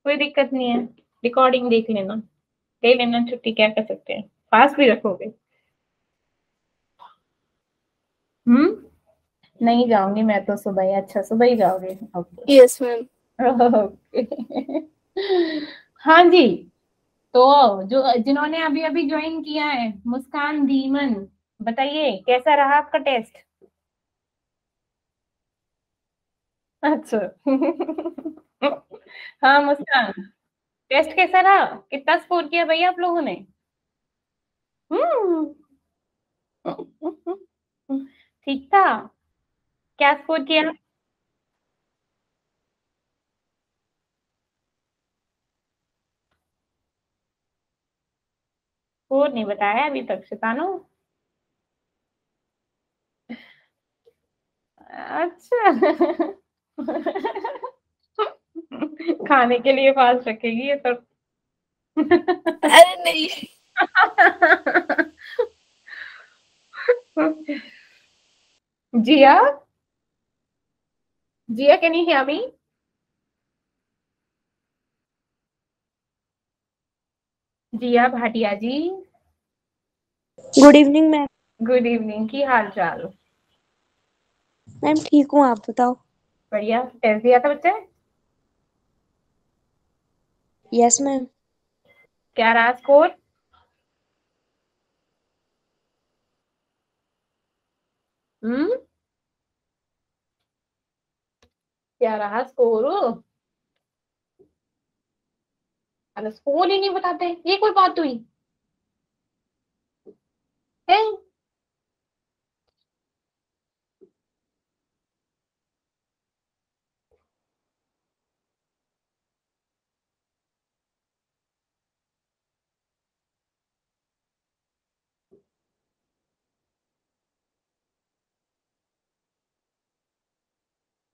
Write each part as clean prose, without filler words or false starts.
कोई दिक्कत नहीं है, रिकॉर्डिंग देख लेना, ले लेना छुट्टी, क्या कर सकते हैं, फास्ट भी रखोगे। नहीं जाऊंगी मैं तो सुबह ही। अच्छा सुबह ही जाओगे, ओके। Yes ma'am. ओके। हाँ जी। तो जो जिन्होंने अभी अभी ज्वाइन किया है, मुस्कान धीमन, बताइए कैसा रहा आपका टेस्ट। अच्छा। हाँ मुस्कान, टेस्ट कैसा रहा, कितना स्कोर किया भैया आप लोगों ने। हम्म। ठीक था। क्या स्कोर किया। स्कोर नहीं बताया अभी तक शैतानो। अच्छा। खाने के लिए फास्ट रखेगी ये तो। अरे नहीं। Jiya, Jiya can you hear me. Jiya Bhatia ji. Good evening ma'am. Good evening, की हाल चाल। मैम ठीक हूँ, आप बताओ। बढ़िया, टेस्ट दिया था बच्चे। Yes ma'am. क्या रहा स्कोर। हम्म। क्या रहा स्कोर। अरे स्कोर ही नहीं बताते, ये कोई बात हुई है।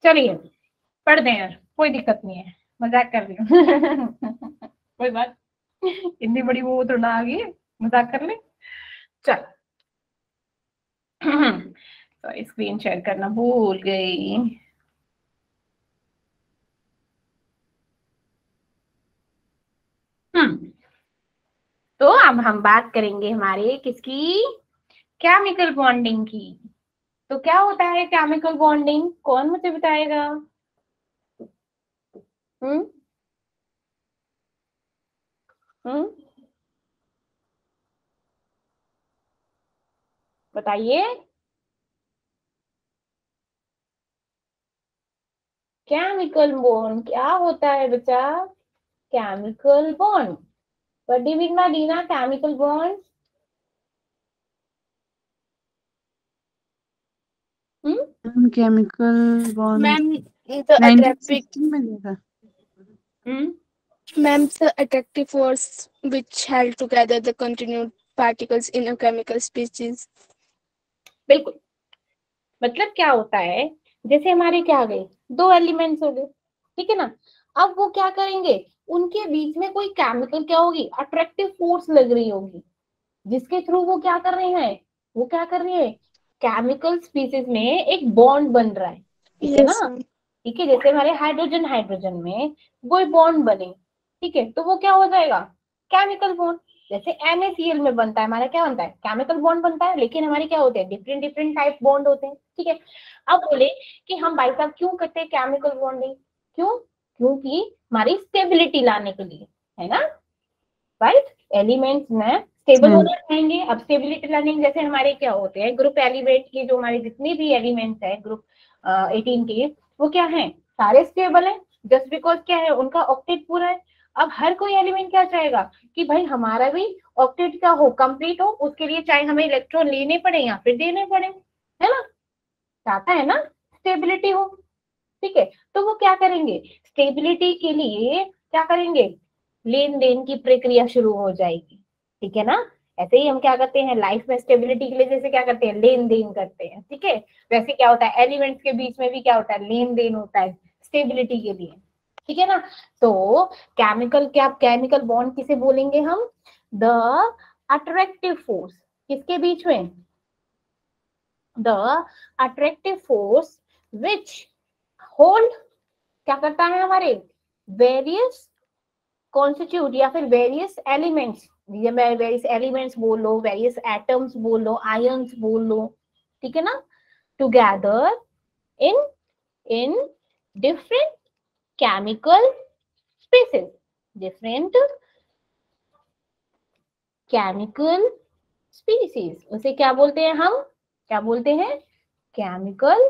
चलिए पढ़ दें यार, कोई दिक्कत नहीं है, मजाक कर रही हूँ। कोई बात, इतनी बड़ी वो तो ना आ गई, मजाक कर ले। चल। सॉरी, स्क्रीन शेयर करना भूल गई। हम्म। तो अब हम बात करेंगे हमारे किसकी, केमिकल बॉन्डिंग की। तो क्या होता है केमिकल बॉन्डिंग, कौन मुझे बताएगा। हम्म। हम्म। बताइए। केमिकल बॉन्ड क्या होता है बच्चा। Chemical bond, what do you mean by दीना chemical bond. Hmm. Chemical bond ma'am the attractive 1916 में देखा। Hmm. Ma'am the attractive force which held together the continued particles in a chemical species। बिल्कुल। मतलब क्या होता है, जैसे हमारे क्या आ गए, दो एलिमेंट्स हो गए, ठीक है ना। अब वो क्या करेंगे, उनके बीच में कोई केमिकल क्या होगी, अट्रैक्टिव फोर्स लग रही होगी, जिसके थ्रू वो क्या कर रहे हैं, वो क्या कर रही है, केमिकल स्पीसीज में एक बॉन्ड बन रहा है, ठीक है यस ना। मैम। ठीक है, जैसे हमारे हाइड्रोजन हाइड्रोजन में कोई बॉन्ड बने, ठीक है, तो वो क्या हो जाएगा, केमिकल बॉन्ड। जैसे NaCl में बनता है, हमारा क्या बनता है, केमिकल बॉन्ड बनता है, लेकिन हमारे क्या होते हैं, डिफरेंट डिफरेंट टाइप बॉन्ड होते हैं, ठीक है। अब बोले कि हम भाई साहब क्यों करते हैं केमिकल बॉन्डिंग, क्यों, क्योंकि हमारी स्टेबिलिटी लाने के लिए, है ना, राइट। एलिमेंट्स में स्टेबल होना चाहेंगे, अब स्टेबिलिटी लर्निंग जैसे हमारे क्या होते हैं, ग्रुप एलिमेंट के जो हमारे जितने भी एलिमेंट्स है ग्रुप 18 के, वो क्या है, सारे स्टेबल है, जस्ट बिकॉज क्या है, उनका ऑक्टेट पूरा है। अब हर कोई एलिमेंट क्या चाहेगा कि भाई हमारा भी ऑक्टेट का हो, कंप्लीट हो, उसके लिए चाहे हमें इलेक्ट्रॉन लेने पड़े या फिर देने पड़े, है ना, चाहता है ना स्टेबिलिटी हो, ठीक है। तो वो क्या करेंगे, स्टेबिलिटी के लिए क्या करेंगे, लेन देन की प्रक्रिया शुरू हो जाएगी, ठीक है ना। ऐसे ही हम क्या करते हैं लाइफ में स्टेबिलिटी के लिए, जैसे क्या करते हैं, लेन देन करते हैं, ठीक है। वैसे क्या होता है, एलिमेंट्स के बीच में भी क्या होता है, लेन देन होता है स्टेबिलिटी के लिए, ठीक है ना। तो केमिकल, क्या केमिकल बॉन्ड किसे बोलेंगे हम, द अट्रैक्टिव फोर्स, किसके बीच में, the attractive force which hold, क्या करता है हमारे वेरियस कॉन्स्टिट्यूट या फिर वेरियस एलिमेंट्स, ये मैं वेरियस एलिमेंट्स बोल लो, वेरियस एटम्स बोल लो, आयंस बोल लो, ठीक है ना, together in different chemical spaces, different chemical species, उसे क्या बोलते हैं हम, क्या बोलते हैं, केमिकल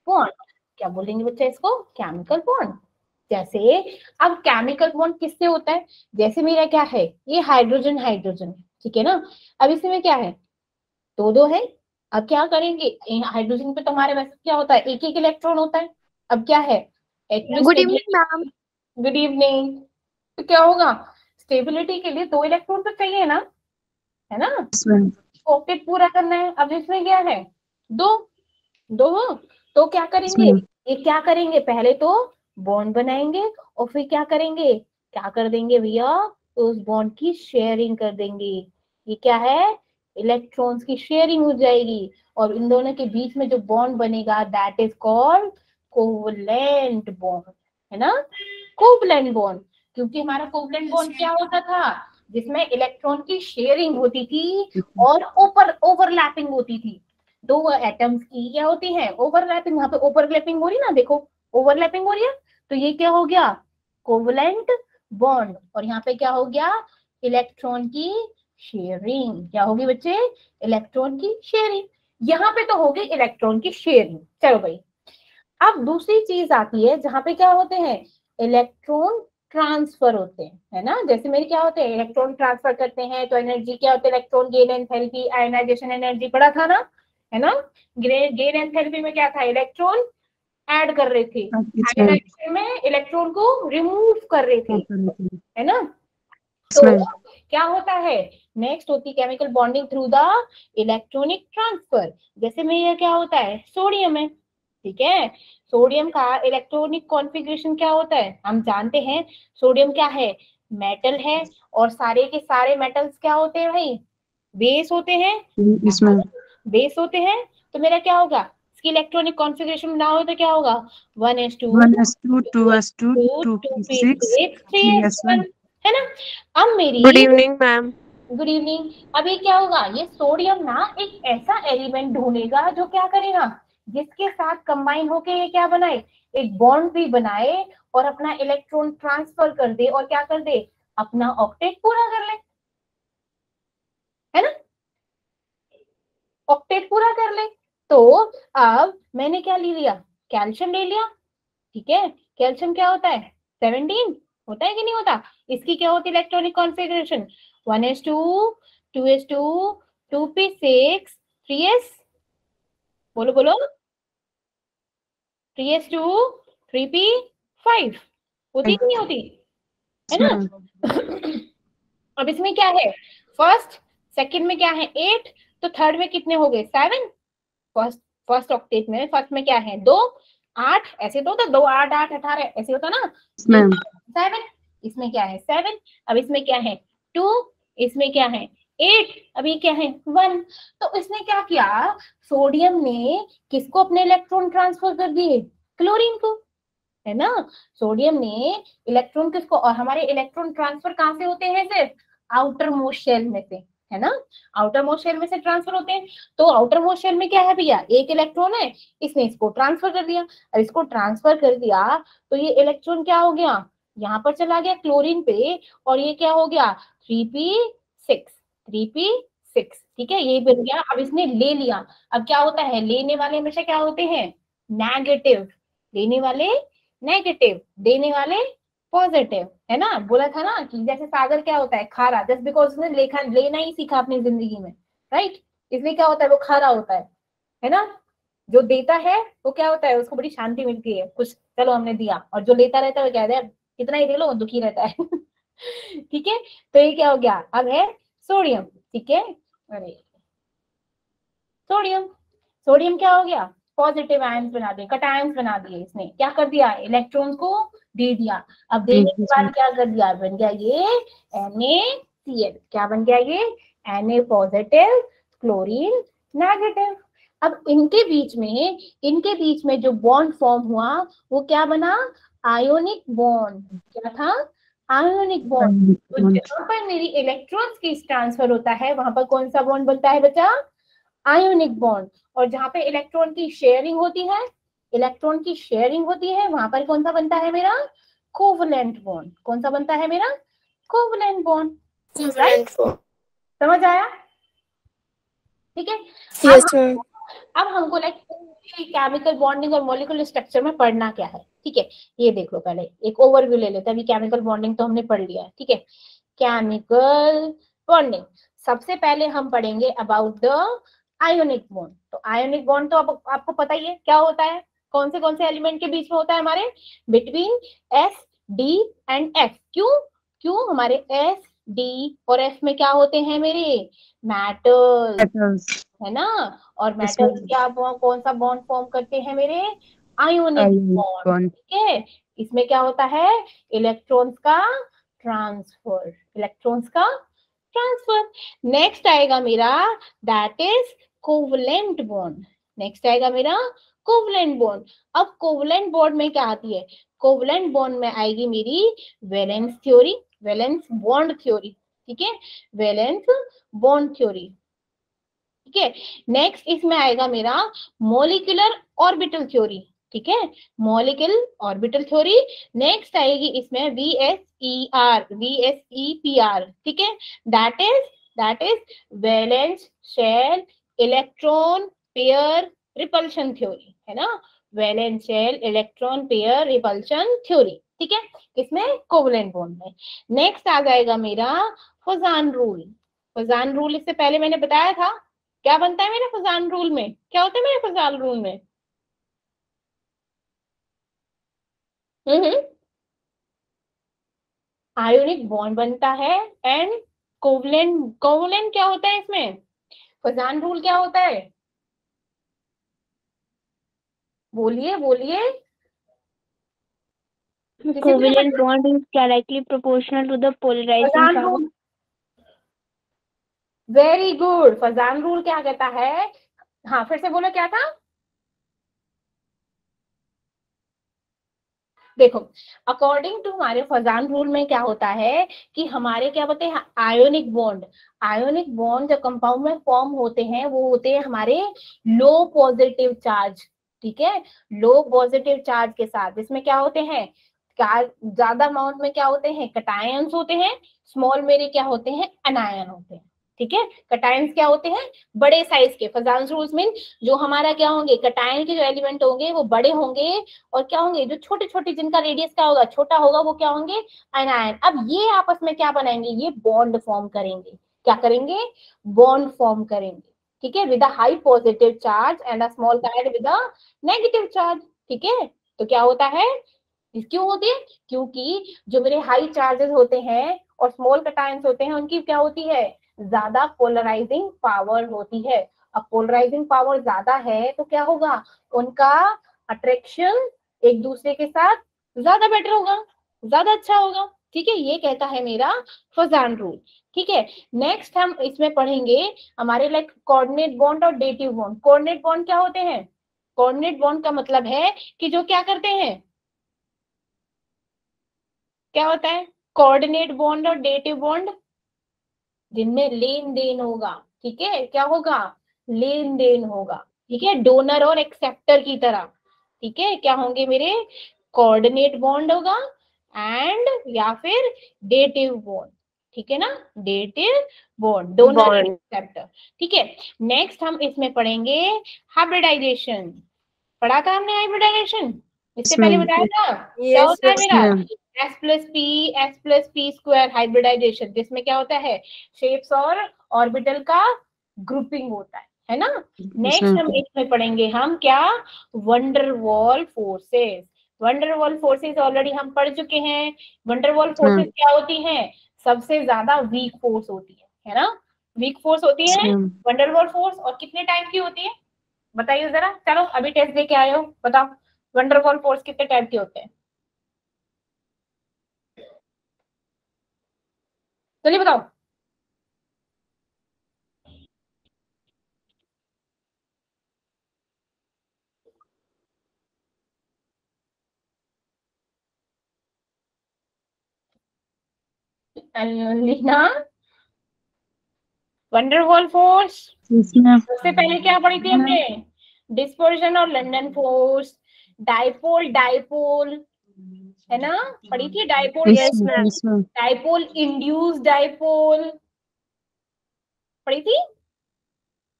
बॉन्ड। क्या बोलेंगे बच्चा इसको, केमिकल बॉन्ड। जैसे अब केमिकल बॉन्ड किससे होता है, जैसे मेरा क्या है, ये हाइड्रोजन हाइड्रोजन, ठीक है ना, अब इसमें क्या है, दो दो है। अब क्या करेंगे, हाइड्रोजन पे तुम्हारे वैसे क्या होता है, एक एक इलेक्ट्रॉन होता है। अब क्या है, good evening ma'am. Good evening. तो क्या होगा, स्टेबिलिटी के लिए दो इलेक्ट्रॉन तो चाहिए ना, है ना, ऑक्टेट पूरा करना है। अब इसमें क्या है, दो दो, तो क्या करेंगे, ये क्या करेंगे, पहले तो बॉन्ड बनाएंगे और फिर क्या करेंगे, क्या कर देंगे भैया, तो उस बॉन्ड की शेयरिंग कर देंगे। ये क्या है, इलेक्ट्रॉन्स की शेयरिंग हो जाएगी और इन दोनों के बीच में जो बॉन्ड बनेगा that is called covalent bond, है ना, कोवलेंट बॉन्ड। क्योंकि हमारा कोवलेंट बॉन्ड क्या होता था, जिसमें इलेक्ट्रॉन की शेयरिंग होती थी और ओवरलैपिंग होती थी। दो एटम्स की क्या होती है, ओवरलैपिंग। यहाँ पे ओवरलैपिंग हो रही ना, देखो ओवरलैपिंग हो रही है, तो ये क्या हो गया, कोवलेंट बॉन्ड। और यहाँ पे क्या हो गया, इलेक्ट्रॉन की शेयरिंग। क्या होगी बच्चे, इलेक्ट्रॉन की शेयरिंग। यहाँ पे तो होगी इलेक्ट्रॉन की शेयरिंग। चलो भाई, अब दूसरी चीज आती है जहां पे क्या होते हैं, इलेक्ट्रॉन ट्रांसफर होते हैं, है ना। जैसे मेरे क्या होते हैं, इलेक्ट्रॉन ट्रांसफर करते हैं तो एनर्जी क्या होती है, electron gain enthalpy, ionization energy पढ़ा था ना, है ना। गेन एंथैल्पी में क्या था, इलेक्ट्रॉन ऐड कर रहे थे, आयनाइजेशन में इलेक्ट्रॉन को रिमूव कर रहे थे, है ना। तो क्या होता है, नेक्स्ट होती chemical bonding through the electronic transfer. जैसे में ये क्या होता है, सोडियम है, ठीक है, सोडियम का इलेक्ट्रॉनिक कॉन्फ़िगरेशन क्या होता है, हम जानते हैं सोडियम क्या है, मेटल है, और सारे के सारे मेटल्स क्या होते हैं भाई, बेस होते हैं, इसमें बेस होते हैं। तो मेरा क्या होगा, इसकी इलेक्ट्रॉनिक कॉन्फ़िगरेशन ना हो तो क्या होगा, 1s2 2s2 2p6 3s1, है ना। अब मेरी good evening ma'am. Good evening. अभी क्या होगा, ये सोडियम ना एक ऐसा एलिमेंट ढूंढेगा जो क्या करेगा, जिसके साथ कंबाइन होके ये क्या बनाए, एक बॉन्ड भी बनाए और अपना इलेक्ट्रॉन ट्रांसफर कर दे और क्या कर दे, अपना ऑक्टेट पूरा कर ले, है ना, ऑक्टेट पूरा कर ले। तो अब मैंने क्या ले लिया, कैल्शियम ले लिया, ठीक है। कैल्शियम क्या होता है, 17 होता है कि नहीं होता। इसकी क्या होती है electronic configuration, 1s2 2s2 2p6 3s, बोलो बोलो, 3s2 3p5 होती कि नहीं होती, है ना। अब इसमें क्या है, फर्स्ट सेकंड में क्या है 8, तो थर्ड में कितने हो गए 7। फर्स्ट फर्स्ट ऑक्टेट में फर्स्ट में क्या है 2 8, ऐसे तो होता 2 8 8 18 ऐसे होता ना, 7, इसमें क्या है 7, अब इसमें क्या है 2, इसमें क्या है 8, अभी क्या है 1। तो इसने क्या किया, सोडियम ने किसको अपने इलेक्ट्रॉन ट्रांसफर कर दिए, क्लोरीन को, है ना। सोडियम ने इलेक्ट्रॉन किसको, और हमारे इलेक्ट्रॉन ट्रांसफर कहाँ से होते हैं, सिर्फ आउटर मोस्ट शेल में से, है ना, आउटर मोस्ट शेल में से ट्रांसफर होते हैं। तो आउटर मोस्ट शेल में क्या है भैया, एक इलेक्ट्रॉन है, इसने इसको ट्रांसफर कर दिया, और इसको ट्रांसफर कर दिया तो ये इलेक्ट्रॉन क्या हो गया, यहाँ पर चला गया क्लोरीन पे, और ये क्या हो गया 3p6 3p6, ठीक है, ये बन गया। अब इसने ले लिया, अब क्या होता है, लेने वाले हमेशा क्या होते हैं, नेगेटिव, लेने वाले नेगेटिव, देने वाले पॉजिटिव, है ना। बोला था ना कि जैसे सागर क्या होता है, खारा, जस्ट बिकॉज उसने लेखा लेना ही सीखा अपनी जिंदगी में, राइट, इसलिए क्या होता है वो खारा होता है ना। जो देता है वो क्या होता है, उसको बड़ी शांति मिलती है, कुछ चलो हमने दिया, और जो लेता रहता है वो कहता है कितना ही दे लो, दुखी रहता है। ठीक है, तो ये क्या हो गया, अब है सोडियम, ठीक है, अरे सोडियम, सोडियम क्या हो गया, पॉजिटिव आयंस बना दिए, कटायंस बना दिए, इसने क्या कर दिया, इलेक्ट्रॉन्स को दे दिया। अब देने के बाद क्या कर दिया, बन गया ये NaCl, क्या बन गया ये, Na पॉजिटिव क्लोरीन नेगेटिव। अब इनके बीच में जो बॉन्ड फॉर्म हुआ वो क्या बना, आयोनिक बॉन्ड, क्या था, आयोनिक बॉन्ड। तो जहां पर मेरी इलेक्ट्रॉन्स की ट्रांसफर होता है वहां पर कौन सा बॉन्ड बनता है बच्चा? Ionic bond. और जहां पे इलेक्ट्रॉन की शेयरिंग होती है, इलेक्ट्रॉन की शेयरिंग होती है, वहां पर कौन सा बनता है मेरा? Covalent bond. कौन सा बनता है मेरा? Covalent bond. Right, Covalent bond. समझ आया? ठीक है। Yes, अब ma'am. अब हमको लाइक केमिकल बॉन्डिंग और मॉलिक्यूलर स्ट्रक्चर में पढ़ना क्या है, ठीक है। ये देख लो, पहले एक ओवरव्यू ले लेते हैं। अभी केमिकल बॉन्डिंग तो हमने पढ़ लिया है, ठीक है। केमिकल बॉन्डिंग, सबसे पहले हम पढ़ेंगे अबाउट द आयोनिक बॉन्ड। तो आयोनिक बॉन्ड तो आपको पता ही है क्या होता है, कौन से एलिमेंट के बीच में होता है हमारे? Between S, D and F. क्यों? क्यों हमारे एस, डी और एफ में क्या होते हैं मेरे? Metals, Metals. है ना। और Yes, मेटल्स ma'am. क्या कौन सा बॉन्ड फॉर्म करते हैं मेरे? Ionic Ionic bond, bond. ठीक है। इसमें क्या होता है? इलेक्ट्रॉन्स का ट्रांसफर, इलेक्ट्रॉन्स का ट्रांसफर। नेक्स्ट आएगा मेरा that is covalent bond. Next आएगा मेरा कोवलेंट बॉन्ड। अब कोवलेंट बॉन्ड में क्या आती है? कोवलेंट बॉन्ड में आएगी मेरी valence theory, valence bond theory, ठीक है, वैलेंस बॉन्ड थ्योरी, ठीक है। नेक्स्ट इसमें आएगा मेरा मॉलिक्यूलर ऑर्बिटल थ्योरी, ठीक है, मॉलिक्यूल ऑर्बिटल थ्योरी। नेक्स्ट आएगी इसमें VSEPR, ठीक है, that is valence shell electron pair repulsion theory, है ना, valence shell electron pair repulsion theory, ठीक है, इसमें कोवलेंट बॉन्ड में। नेक्स्ट आ जाएगा मेरा फजान रूल। फजान रूल इससे पहले मैंने बताया था क्या बनता है मेरे फजान रूल में, क्या होता है मेरे फजान रूल में? हम्म, आयोनिक बॉन्ड बनता है एंड कोवलेंट, कोवलेंट क्या होता है इसमें? फजान रूल क्या होता है? बोलिए बोलिए। The किसी को covalent bond is directly proportional to the polarizing Fajans power. Rule, very good. Fajans rule क्या कहता है? हाँ, फिर से बोलो क्या था? देखो, अकॉर्डिंग टू हमारे फजान रूल में क्या होता है कि हमारे क्या होते हैं? आयोनिक बॉन्ड, आयोनिक बॉन्ड जो कंपाउंड में फॉर्म होते हैं वो होते हैं हमारे लो पॉजिटिव चार्ज, ठीक है, लो पॉजिटिव चार्ज के साथ। जिसमें क्या होते हैं? ज्यादा अमाउंट में क्या होते हैं? कटायंस होते हैं, स्मॉल मेरे क्या होते हैं? अनायन होते हैं, ठीक है। कटायंस क्या होते हैं? बड़े साइज के। फजान रूल्स मीन जो हमारा क्या होंगे? कटायन के जो एलिमेंट होंगे वो बड़े होंगे, और क्या होंगे? जो छोटे छोटे जिनका रेडियस क्या होगा? छोटा होगा, वो क्या होंगे? अनायन। अब ये आपस में क्या बनाएंगे? ये बॉन्ड फॉर्म करेंगे। क्या करेंगे? बॉन्ड फॉर्म करेंगे, ठीक है, with a high positive charge and a small card with a negative charge, ठीक है। तो क्या होता है? क्यों होती है? क्योंकि जो मेरे हाई चार्जेस होते हैं और स्मॉल कटायंस होते हैं उनकी क्या होती है? ज्यादा पोलराइजिंग पावर होती है। अब पोलराइजिंग पावर ज्यादा है तो क्या होगा? उनका अट्रैक्शन एक दूसरे के साथ ज्यादा बेटर होगा, ज्यादा अच्छा होगा, ठीक है। ये कहता है मेरा फजान रूल, ठीक है। नेक्स्ट हम इसमें पढ़ेंगे हमारे लाइक कोऑर्डिनेट बॉन्ड और डेटिव बॉन्ड। कोऑर्डिनेट बॉन्ड क्या होते हैं? कोऑर्डिनेट बॉन्ड का मतलब है कि जो क्या करते हैं, क्या होता है? कोऑर्डिनेट बॉन्ड और डेटिव बॉन्ड जिनमें लेन देन होगा, ठीक है, क्या होगा? लेन देन होगा, ठीक है, डोनर और एक्सेप्टर की तरह, ठीक है। क्या होंगे मेरे? कोऑर्डिनेट बॉन्ड होगा एंड या फिर डेटिव बॉन्ड, ठीक है ना, dative bond, donor and Bond. Acceptor, ठीक है। नेक्स्ट हम इसमें पढ़ेंगे हाइब्रिडाइजेशन। पढ़ा था हमने हाइब्रिडाइजेशन, इससे Yes, पहले ma'am. बताया था क्या Yes, होता है ma'am. Yes, मेरा? ma'am. S+P स्क्वायर हाइब्रिडाइजेशन, जिसमें क्या होता है? शेप्स और ऑर्बिटल का ग्रुपिंग होता है ना। Yes, next ma'am. हम इसमें पढ़ेंगे हम क्या? Van der Waals forces. Van der Waals forces already हम पढ़ चुके हैं। Van der Waals Yes, forces ma'am. क्या होती हैं? सबसे ज्यादा वीक फोर्स होती है ना, वीक फोर्स होती Yes, है ma'am. Van der Waals force. और कितने टाइप की होती है बताइए जरा, चलो अभी टेस्ट दे के आए हो, बताओ वंडरवॉल फोर्स कितने टाइप के होते हैं? चलिए बताओ। Leena, van der Waals force. Yes, ma'am. सबसे पहले क्या पढ़ी थी हमने? डिस्पर्जन और लंदन फोर्स, डाइपोल डाइपोल, है ना, पढ़ी थी dipole. Yes, ma'am. Yes, ma'am. Dipole induce dipole पढ़ी थी।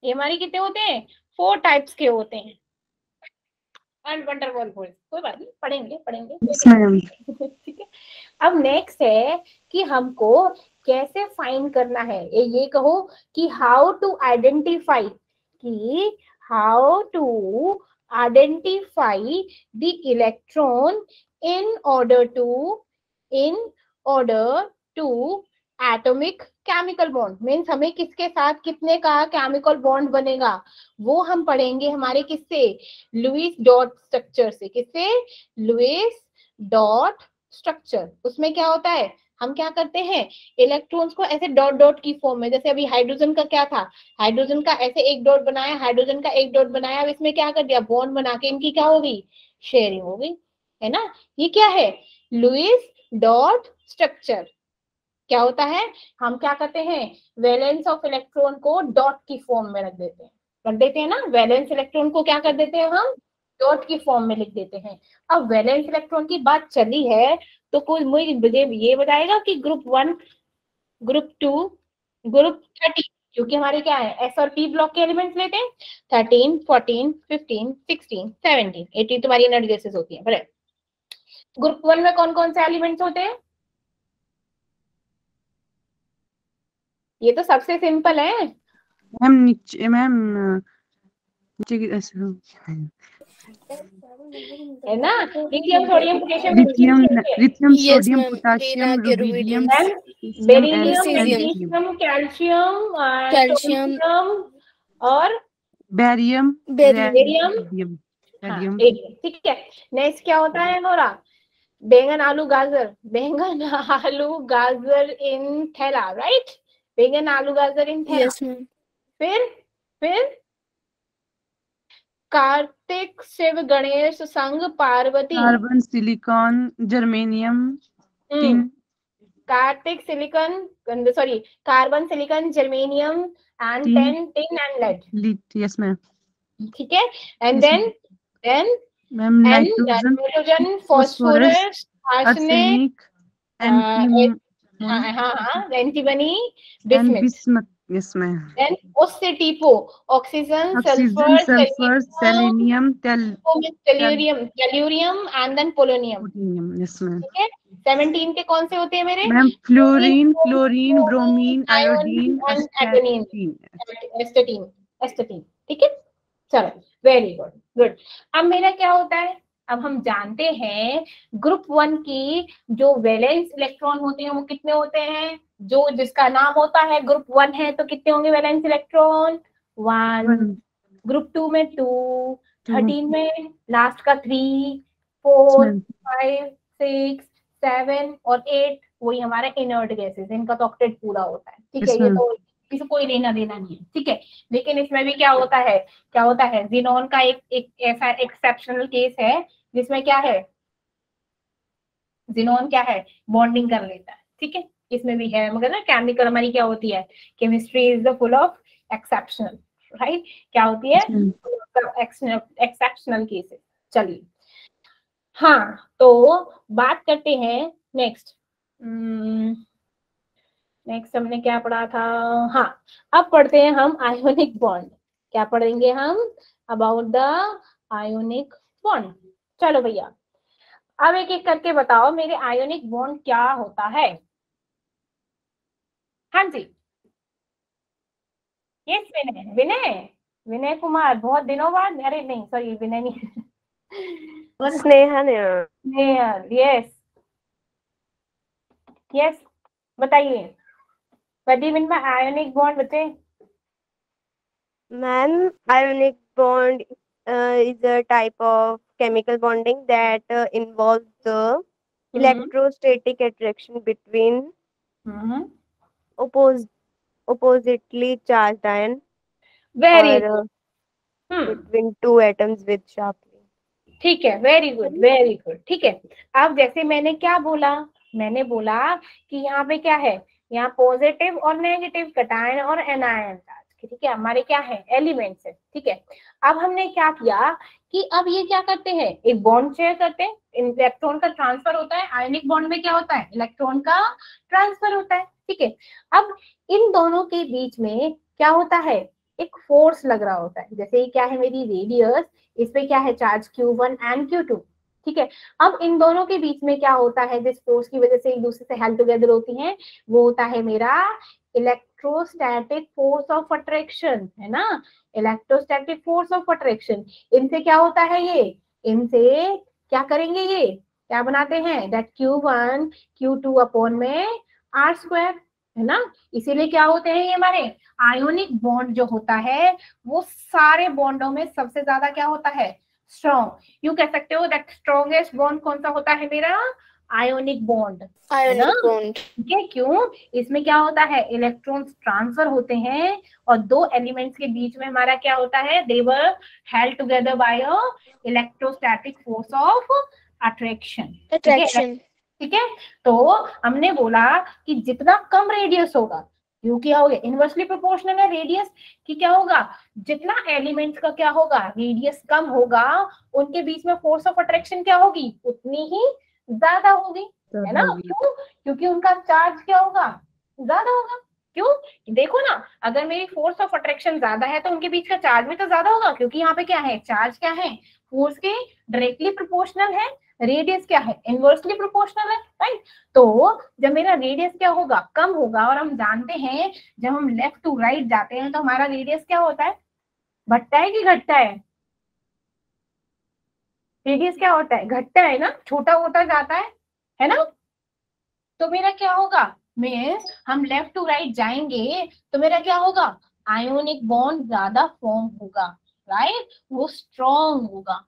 ये हमारे कितने होते हैं? 4 टाइप्स के होते हैं। एंड वंडरवॉल फोर्स, कोई बात नहीं, पढ़ेंगे Yes, ma'am. ठीक है। अब नेक्स्ट है कि हमको कैसे फाइंड करना है। ये कहो कि हाउ टू आइडेंटिफाई, कि how to identify the electron in order to atomic chemical bond. Means हमें किसके साथ कितने का केमिकल बॉन्ड बनेगा वो हम पढ़ेंगे हमारे किससे, लुईस डॉट स्ट्रक्चर से। किससे? Lewis dot structure. उसमें क्या होता है, हम क्या करते हैं, इलेक्ट्रॉन्स को ऐसे डॉट डॉट की फॉर्म में, जैसे अभी हाइड्रोजन का क्या था, हाइड्रोजन का ऐसे एक डॉट बनाया, हाइड्रोजन का एक डॉट बनाया, अब इसमें क्या कर दिया, बॉन्ड बना के इनकी क्या हो गई, शेयरिंग हो गई, है ना। ये क्या है, लुईस डॉट स्ट्रक्चर। क्या होता है, हम क्या करते हैं, valence of electron co dot की फॉर्म में रख देते हैं ना। वैलेंस इलेक्ट्रॉन को क्या कर देते हैं हम, डॉट की फॉर्म में लिख देते हैं। अब वैलेंस इलेक्ट्रॉन की बात चली है तो कोई मुझे ये बताएगा कि ग्रुप 1, ग्रुप 2, ग्रुप 30, क्योंकि हमारे क्या है, एस और पी ब्लॉक के एलिमेंट्स लेते हैं, 13, 14, 15, 16, 17, 18 तुम्हारी इनर्ट गैसेस होती है। बराबर। ग्रुप 1 में कौन कौन से एलिमेंट्स होते हैं? ये तो सबसे सिंपल है। मैम नीचे, मैम नीचे की ऐसे है ना, lithium sodium potassium lithium, lithium Yes, sodium ma'am. Potassium Beta, rubidium rubidium, beryllium, Cesium. Lithium, calcium, Calcium. स्ट्रोंथियम और बैरियम, Barium. बेरियम, रेडियम, हाँ रेडियम। रेडियम। ठीक है। नेक्स्ट क्या होता है नोरा, बैंगन आलू गाजर, बैंगन आलू गाजर इन थैला, राइट, बैंगन आलू गाजर इन थैला। Yes, ma'am. फिर कार्तिक शिव गणेश संग Parvati, carbon, silicon, germanium, tin, Kartik silicon, sorry, carbon silicon germanium and tin, tin and lead. लिथ, यस मैम। ठीक है। And Yes, then ma'am nitrogen, nitrogen, phosphorus, phosphorus, arsenic, arsenic, antimony हाँ antimony, and bismuth. Bismuth, yes ma'am. Then उससे टीपो, oxygen, oxygen, sulphur, sulphur, selenium, tellurium and then polonium. Potassium, yes ma'am. ठीक है। 17 के कौन से होते हैं मेरे, ma'am fluorine, chlorine, bromine, iodine iodine, and astatine, astatine. Astatine. ठीक है। चलो, वेरी गुड, गुड। अब मेरा क्या होता है, अब हम जानते हैं ग्रुप 1 की जो वैलेंस इलेक्ट्रॉन होते हैं वो कितने होते हैं, जो जिसका नाम होता है ग्रुप 1 है तो कितने होंगे वैलेंस इलेक्ट्रॉन, 1। ग्रुप 2 में 2, 13 में लास्ट का 3, 4, 5, 6, 7 और 8 वही हमारा इनर्ट गैसेस, इनका तो ऑक्टेट पूरा होता है। ठीक है, ये तो किसी कोई लेना देना नहीं है। ठीक है। लेकिन इसमें भी क्या होता है, जिनोन का एक ऐसा एक्सेप्शनल केस है जिसमें क्या है, जिनोन क्या है, बॉन्डिंग कर लेता है। ठीक है, इसमें भी है, मगर ना केमिकल हमारी क्या होती है, chemistry is the full of exceptional, right. क्या होती है, एक्सेप्शनल केसेस। चलिए, हाँ तो बात करते हैं नेक्स्ट। नेक्स्ट हमने क्या पढ़ा था, हाँ अब पढ़ते हैं हम आयोनिक बॉन्ड। क्या पढ़ेंगे हम, अबाउट द आयोनिक बॉन्ड। चलो भैया, अब एक एक करके बताओ मेरे आयोनिक बॉन्ड क्या होता है। हाँ जी, यस विनय, विनय, विनय कुमार, बहुत दिनों बाद, अरे नहीं सॉरी विनय नहीं स्नेहा ने, यस यस, बताइए what do you mean bye ionic bond बच्चे। ma'am, ionic bond is a type of chemical bonding that involves the electrostatic attraction between oppositely charged ion very or between two atoms with sharply. ठीक है, very good very good. ठीक है, अब जैसे मैंने क्या बोला, मैंने बोला कि यहाँ पे क्या है, यहाँ पॉजिटिव और नेगेटिव कैटायन और एनायन चार्ज, ठीक है, हमारे क्या है एलिमेंट्स है, ठीक है। अब हमने क्या किया कि अब ये क्या करते हैं, एक बॉन्ड शेयर करते हैं, इलेक्ट्रॉन का ट्रांसफर होता है, आयनिक बॉन्ड में क्या होता है इलेक्ट्रॉन का ट्रांसफर होता है, ठीक है। अब इन दोनों के बीच में क्या होता है, एक फोर्स लग रहा होता है, जैसे क्या है मेरी रेडियस, इस पे क्या है चार्ज Q1 एंड Q2, ठीक है। अब इन दोनों के बीच में क्या होता है, जिस फोर्स की वजह से एक दूसरे से हेल्प टुगेदर होती हैं, वो होता है मेरा इलेक्ट्रोस्टैटिक फोर्स ऑफ अट्रैक्शन, है ना, इलेक्ट्रोस्टैटिक फोर्स ऑफ अट्रैक्शन। इनसे क्या होता है, ये इनसे क्या करेंगे, ये क्या बनाते हैं, दैट Q1 Q2 अपॉन में R², है ना। इसीलिए क्या होते हैं ये हमारे आयोनिक बॉन्ड जो होता है वो सारे बॉन्डों में सबसे ज्यादा क्या होता है स्ट्रॉन्ग। यू कह सकते हो दैट स्ट्रॉन्गेस्ट बॉन्ड कौन सा होता है मेरा आयोनिक बॉन्ड, है ना। Ionic bond. ठीक है, क्यों, इसमें क्या होता है इलेक्ट्रॉन्स ट्रांसफर होते हैं और दो एलिमेंट्स के बीच में हमारा क्या होता है, they were held together by a electrostatic force of attraction, ठीक है। Attraction. ठीक है, तो हमने बोला कि जितना कम रेडियस होगा, क्यों क्या हो गया इनवर्सली प्रोपोर्शनल है रेडियस की, क्या होगा जितना एलिमेंट्स का क्या होगा रेडियस कम होगा, उनके बीच में फोर्स ऑफ अट्रैक्शन क्या होगी उतनी ही ज्यादा होगी, है ना। क्यों, क्योंकि उनका चार्ज क्या होगा ज्यादा होगा। क्यों, देखो ना, अगर मेरी फोर्स ऑफ अट्रैक्शन ज्यादा है तो उनके बीच का चार्ज भी तो ज्यादा होगा, क्योंकि यहाँ पे क्या है चार्ज क्या है फोर्स के डायरेक्टली प्रोपोर्शनल है, रेडियस क्या है इनवर्सली प्रोपोर्शनल है, राइट। तो जब मेरा रेडियस क्या होगा कम होगा, और हम जानते हैं जब हम लेफ्ट टू राइट जाते हैं तो हमारा रेडियस क्या होता है, बढ़ता है कि घटता है, रेडियस क्या होता है घटता है ना, छोटा होता जाता है ना। तो मेरा क्या होगा, मैं हम लेफ्ट टू राइट जाएंगे तो मेरा क्या होगा आयोनिक बॉन्ड ज्यादा फॉर्म होगा, राइट, वो स्ट्रॉन्ग होगा,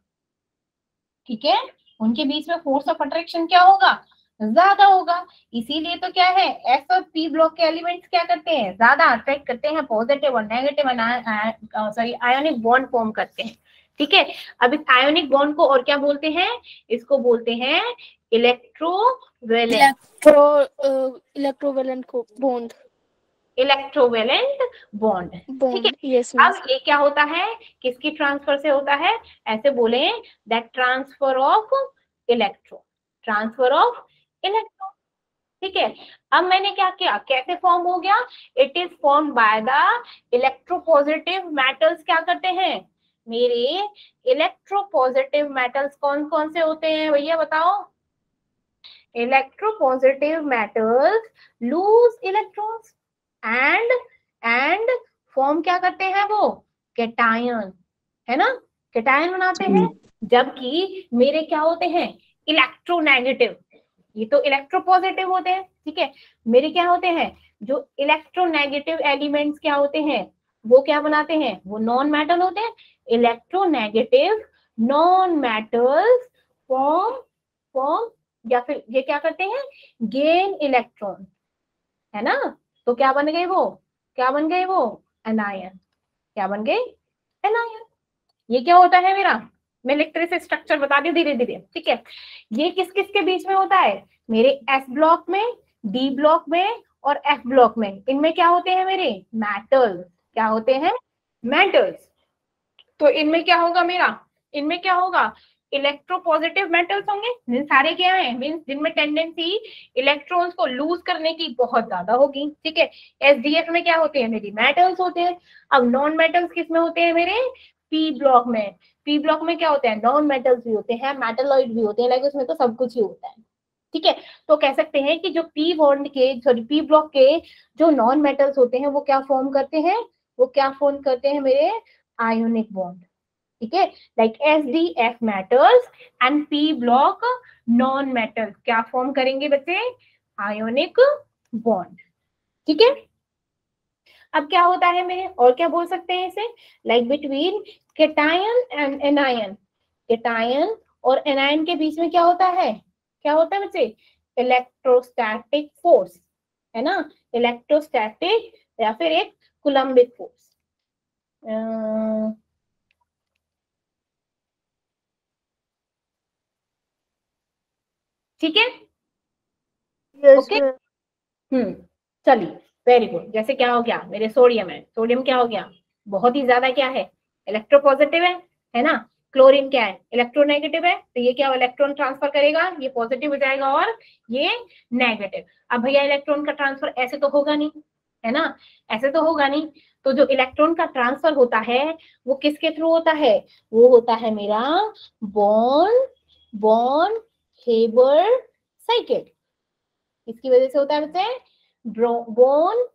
ठीक है। उनके बीच में फोर्स ऑफ अट्रैक्शन क्या होगा ज्यादा होगा। इसीलिए तो क्या है एस और पी ब्लॉक के एलिमेंट्स क्या करते हैं ज्यादा अट्रैक्ट करते हैं, पॉजिटिव और negative sorry ionic bond form करते हैं, ठीक है। अब इस आयोनिक बॉन्ड को और क्या बोलते हैं, इसको बोलते हैं electrovalent, Electrovalent bond. Electrovalent bond, ठीक है। Bond. Yes, miss. अब ये क्या होता है किसकी ट्रांसफर से होता है, ऐसे बोले that transfer of electron, transfer of electron, ठीक है। अब मैंने क्या किया, कैसे फॉर्म हो गया, it is form by the electropositive metals, क्या करते हैं मेरे इलेक्ट्रोपॉजिटिव मेटल्स कौन कौन से होते हैं भैया बताओ, electropositive metals loose electrons and form क्या करते हैं वो कैटायन, है ना, कैटायन बनाते हैं। जबकि मेरे क्या होते हैं इलेक्ट्रोनेगेटिव, ये तो इलेक्ट्रोपॉजिटिव होते हैं, ठीक है। मेरे क्या होते हैं जो इलेक्ट्रोनेगेटिव एलिमेंट्स क्या होते हैं वो क्या बनाते हैं, वो नॉन मेटल होते हैं, electronegative non metals form form या फिर ये क्या करते हैं गेन इलेक्ट्रॉन, है ना। तो क्या बन गए वो, क्या बन गए वो एनायन, क्या बन गए एनायन। ये क्या होता है मेरा, मैं लिखते से स्ट्रक्चर बता दी धीरे धीरे, ठीक है। ये किस किस के बीच में होता है, मेरे एस ब्लॉक में, डी ब्लॉक में और एफ ब्लॉक में, इनमें क्या होते हैं मेरे मेटल्स, क्या होते हैं मेटल्स। तो इनमें क्या होगा मेरा, इनमें क्या होगा इलेक्ट्रोपॉजिटिव मेटल्स होंगे, मीन सारे क्या है मीन्स जिनमें टेंडेंसी इलेक्ट्रॉन्स को लूज करने की बहुत ज्यादा होगी, ठीक है। एसडीएफ में क्या होते हैं मेरी मेटल्स होते हैं। अब नॉन मेटल्स किस में होते हैं मेरे पी ब्लॉक में, पी ब्लॉक में क्या होते हैं नॉन मेटल्स भी होते हैं मेटलॉइड भी होते हैं, लाइक उसमें तो सब कुछ ही होता है, ठीक है। तो कह सकते हैं कि जो पी बॉन्ड के सॉरी पी ब्लॉक के जो नॉन मेटल्स होते हैं वो क्या फॉर्म करते हैं, वो क्या फॉर्म करते हैं मेरे आयोनिक बॉन्ड, ठीक है। Like S D F metals and P block non metals क्या फॉर्म करेंगे बच्चे आयोनिक बॉन्ड, ठीक है। अब क्या होता है मेरे और क्या बोल सकते हैं इसे, like between cation and anion, cation और एनायन के बीच में क्या होता है, क्या होता है बच्चे इलेक्ट्रोस्टैटिक फोर्स, है ना, इलेक्ट्रोस्टैटिक या फिर एक कुलम्बिक फोर्स, ठीक है। Yes, okay. ma'am. चलिए, वेरी गुड। जैसे क्या हो गया, मेरे सोडियम है, सोडियम क्या हो गया, बहुत ही ज्यादा क्या है, इलेक्ट्रोपॉजिटिव है ना। क्लोरीन क्या है, इलेक्ट्रोनेगेटिव है, तो ये क्या इलेक्ट्रॉन ट्रांसफर करेगा, ये पॉजिटिव हो जाएगा और ये नेगेटिव। अब भैया इलेक्ट्रॉन का ट्रांसफर ऐसे तो होगा नहीं, है ना, ऐसे तो होगा नहीं। तो जो इलेक्ट्रॉन का ट्रांसफर होता है वो किसके थ्रू होता है, वो होता है मेरा बॉर्न बॉर्न हेबर साइकिल। किसकी वजह से होता है बच्चे, बॉर्न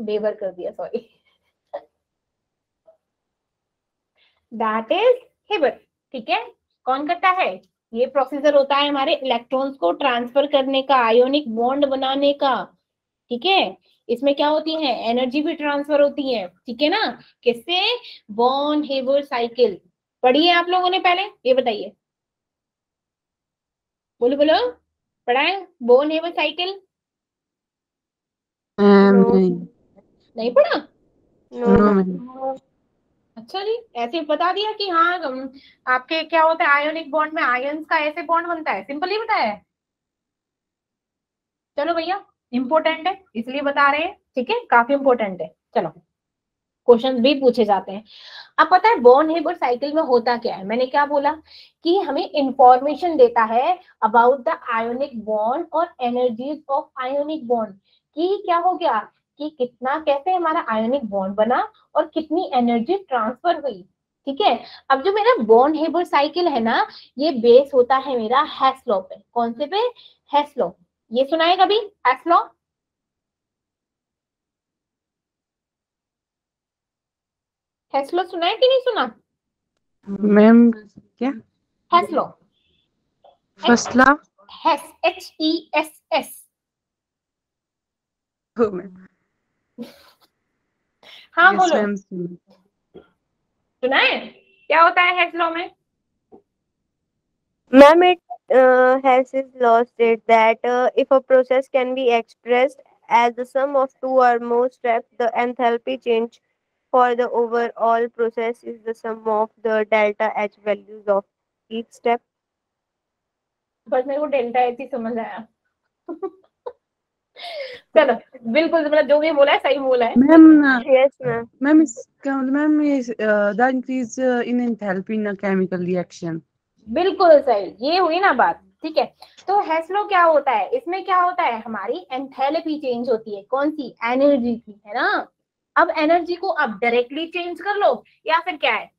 वेबर कर दिया, सॉरी, दैट इज हेबर। ठीक है, कौन करता है, ये प्रोसीजर होता है हमारे इलेक्ट्रॉन्स को ट्रांसफर करने का, आयोनिक बॉन्ड बनाने का। ठीक है, इसमें क्या होती है, एनर्जी भी ट्रांसफर होती है। ठीक है ना, किससे, बॉर्न हेबर साइकिल। पढ़ी है आप लोगों ने पहले, ये बताइए, बोलो बोलो, पढ़ा है बॉर्न हेबर साइकिल, No, नहीं, नहीं पढ़ा। no, no ma'am. मैम। अच्छा जी, ऐसे बता दिया कि हाँ आपके क्या होता है, आयोनिक बॉन्ड में आयंस का ऐसे बॉन्ड बनता है, सिंपल ही बताया है। चलो भैया, इंपॉर्टेंट है इसलिए बता रहे हैं, ठीक है, काफी इंपॉर्टेंट है। चलो, क्वेश्चंस भी पूछे जाते हैं। अब पता है बॉर्न हेबर साइकिल में होता क्या है, मैंने क्या बोला कि हमें इंफॉर्मेशन देता है अबाउट द आयोनिक बॉन्ड और एनर्जीज ऑफ आयोनिक बॉन्ड, कि क्या हो गया, कि कितना कैसे हमारा आयोनिक बॉन्ड बना और कितनी एनर्जी ट्रांसफर हुई। ठीक है, अब जो मेरा बॉर्न हेबर साइकिल है ना, ये बेस होता है मेरा हेस लॉ पे। कौन से पे, हेस लॉ। ये सुना है कभी, हेस लॉ, हेस लॉ सुना है कि नहीं सुना, मैम क्या, हेस लॉ, फसला, हेस, HESS। हो मैम, हाँ यस बोलो, मैम। सुना है, क्या होता है हेस लॉ में। Ma'am, it has its law state that if a process can be expressed as the sum of two or more steps, the enthalpy change for the overall process is the sum of the delta H values of each step. बस मेरे को delta H ही समझ आया। चलो, बिल्कुल मतलब जो भी बोला है सही बोला है। Ma'am, Yes, ma'am. मैम इसका मतलब मैम ये the increase in enthalpy in a chemical reaction. बिल्कुल सही, ये हुई ना बात। ठीक है, तो हेस लॉ क्या होता है, इसमें क्या होता है, हमारी एंथैल्पी चेंज होती है, कौन सी, एनर्जी की, है ना। अब एनर्जी को आप डायरेक्टली चेंज कर लो या फिर क्या है,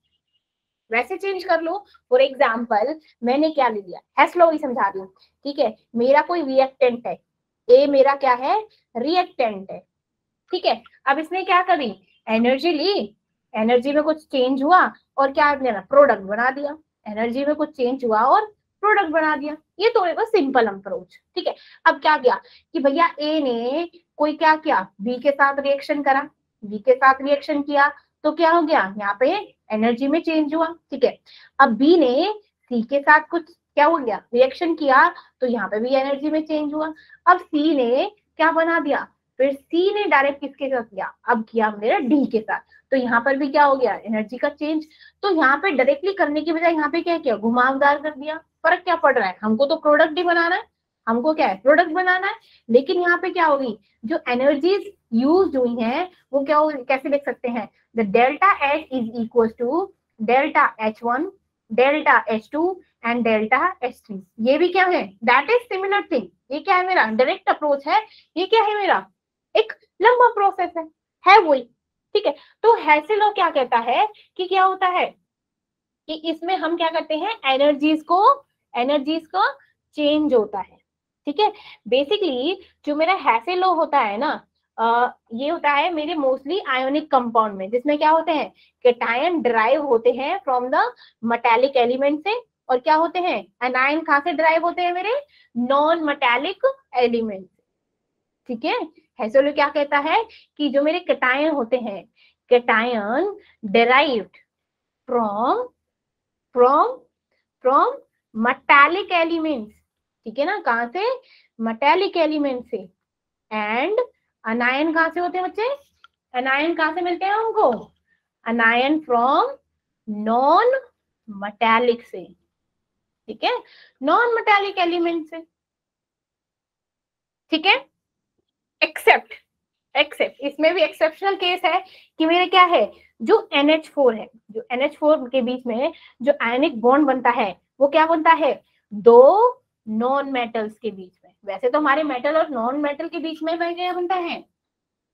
वैसे चेंज कर लो। फॉर एग्जाम्पल मैंने क्या ले लिया, हेस लॉ ही समझा रही हूँ। ठीक है, मेरा कोई रिएक्टेंट है, ए मेरा क्या है, रिएक्टेंट है। ठीक है, अब इसने क्या करी, एनर्जी ली, एनर्जी में कुछ चेंज हुआ और क्या बना, प्रोडक्ट बना दिया। एनर्जी में कुछ चेंज हुआ और प्रोडक्ट बना दिया, ये तो है बस सिंपल अप्रोच। ठीक है, अब क्या किया कि भैया ए ने कोई क्या किया, बी के साथ रिएक्शन करा, बी के साथ रिएक्शन किया तो क्या हो गया, यहाँ पे एनर्जी में चेंज हुआ। ठीक है, अब बी ने सी के साथ कुछ क्या हो गया, रिएक्शन किया, तो यहाँ पे भी एनर्जी में चेंज हुआ। अब सी ने क्या बना दिया, फिर सी ने डायरेक्ट किसके साथ किया, अब किया मेरा डी के साथ, तो यहाँ पर भी क्या हो गया, एनर्जी का चेंज। तो यहाँ पे डायरेक्टली करने की बजाय यहाँ पे क्या किया, घुमावदार कर दिया। फर्क क्या पड़ रहा है, हमको तो प्रोडक्ट ही बनाना है, हमको क्या है, प्रोडक्ट बनाना है। लेकिन यहाँ पे क्या होगी, जो एनर्जीज यूज हुई हैं वो क्या हो, कैसे लिख सकते हैं, the delta H is equal to delta H1, delta H2 and delta H3। ये भी क्या है, दैट इज सिमिलर थिंग। ये क्या है, मेरा डायरेक्ट अप्रोच है, ये क्या है, मेरा एक लंबा प्रोसेस है वही। ठीक है, तो हेसी लॉ क्या कहता है कि क्या होता है कि इसमें हम क्या करते हैं, एनर्जीज को चेंज होता है। ठीक है, बेसिकली जो मेरा हेसी लॉ होता है ना, ये होता है मेरे मोस्टली आयोनिक कंपाउंड में, जिसमें क्या होते हैं, कैटायन ड्राइव होते हैं फ्रॉम द मेटालिक एलिमेंट से, और क्या होते हैं, एनायन कहाँ से ड्राइव होते हैं, मेरे नॉन मेटालिक एलिमेंट। ठीक है, हेसोलो क्या कहता है कि जो मेरे कैटायन होते हैं, cation derived from from from metallic elements. ठीक है ना, कहां से, मेटालिक एलिमेंट से। एंड अनायन कहां से होते हैं बच्चे, अनायन कहां से मिलते हैं हमको, अनायन फ्रॉम नॉन मेटालिक से। ठीक है, नॉन मेटालिक एलिमेंट से। ठीक है, एक्सेप्ट इसमें भी एक्सेप्शनल केस है कि मेरे क्या है, जो NH4 है, जो NH4 के बीच में जो आयनिक बॉन्ड बनता है वो क्या बनता है, दो नॉन मेटल्स के बीच में। वैसे तो हमारे मेटल और नॉन मेटल के बीच में क्या बनता है,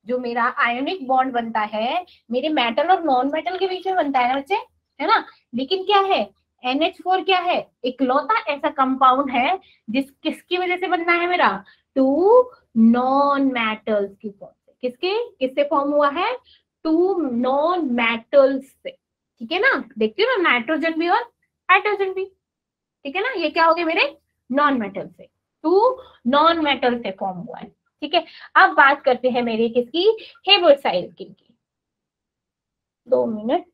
जो मेरा आयोनिक बॉन्ड बनता है मेरे मेटल और नॉन मेटल के बीच में बनता है ना बच्चे, है ना। लेकिन क्या है, NH4 क्या है, इकलौता ऐसा कंपाउंड है किसकी वजह से बनना है मेरा, टू नॉन मेटल्स की फॉर्म से। किससे फॉर्म हुआ है, टू नॉन मेटल्स से। ठीक है ना, देखते हो ना, नाइट्रोजन भी और हाइड्रोजन भी। ठीक है ना, ये क्या हो गए मेरे नॉन मेटल से, टू नॉन मेटल से फॉर्म हुआ है। ठीक है, अब बात करते हैं मेरे किसकी, हेबर साइकिल की। 2 मिनट।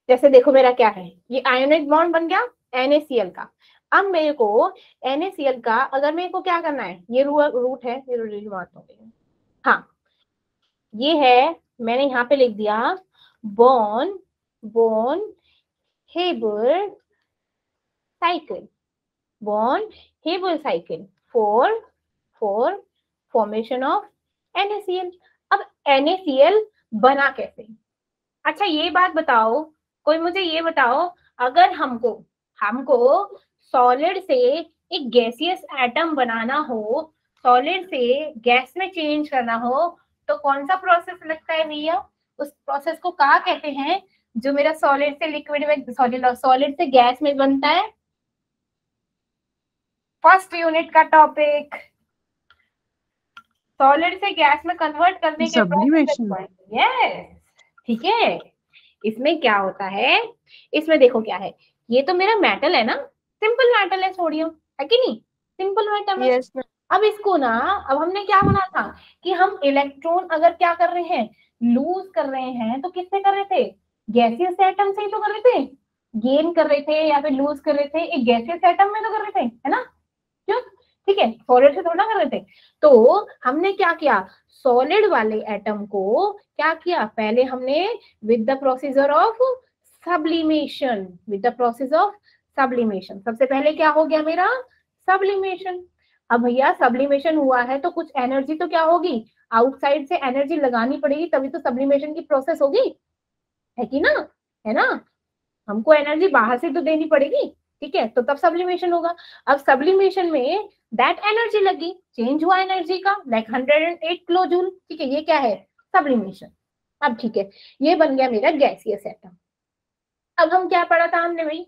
जैसे देखो मेरा क्या है, ये आयोनिक बॉन्ड बन गया NaCl का। अब मेरे को NaCl का अगर मेरे को क्या करना है, ये रूट है, ये बात हो गई। हाँ, ये है, मैंने यहाँ पे लिख दिया बॉन्ड हेबर साइकिल, बॉन्ड Haber cycle for formation of NaCl। अब NaCl बना कैसे, अच्छा ये बात बताओ, कोई मुझे ये बताओ, अगर हमको सॉलिड से एक गैसियस एटम बनाना हो, सॉलिड से गैस में चेंज करना हो, तो कौन सा प्रोसेस लगता है भैया, उस प्रोसेस को क्या कहते हैं, जो मेरा सॉलिड से लिक्विड में, सॉलिड से गैस में बनता है। फर्स्ट यूनिट का टॉपिक, सॉलिड से गैस में कन्वर्ट करने के सब्लिमेशन। यस, ठीक है। इसमें क्या होता है, इसमें देखो क्या है, ये तो मेरा मेटल है ना, सिंपल मेटल है सोडियम, है कि नहीं, सिंपल मेटल है। Yes, ma'am. अब इसको ना, अब हमने क्या बोला था कि हम इलेक्ट्रॉन अगर क्या कर रहे हैं, लूज कर रहे हैं, तो किससे कर रहे थे, गैसियस एटम से ही तो कर रहे थे, गेन कर रहे थे या फिर लूज कर रहे थे, एक गैसियस एटम में तो कर रहे थे, है ना, क्यों, ठीक है, सॉलिड से थोड़ा कर रहे थे। तो हमने क्या किया, सॉलिड वाले एटम को क्या किया, पहले हमने with the procedure of sublimation, सबसे पहले क्या हो गया मेरा, सब्लिमेशन। अब भैया सब्लिमेशन हुआ है तो कुछ एनर्जी तो क्या होगी, आउटसाइड से एनर्जी लगानी पड़ेगी, तभी तो सब्लिमेशन की प्रोसेस होगी, है कि ना, है ना, हमको एनर्जी बाहर से तो देनी पड़ेगी, ठीक है, तो तब सब्लिमेशन होगा। अब सब्लिमेशन में दैट एनर्जी लगी, चेंज हुआ एनर्जी का, लाइक 108 किलो जूल, ठीक है, ये क्या है, सब्लिमेशन। अब ठीक है, ये बन गया मेरा गैसियस एटम। अब हम क्या पढ़ा था हमने भाई,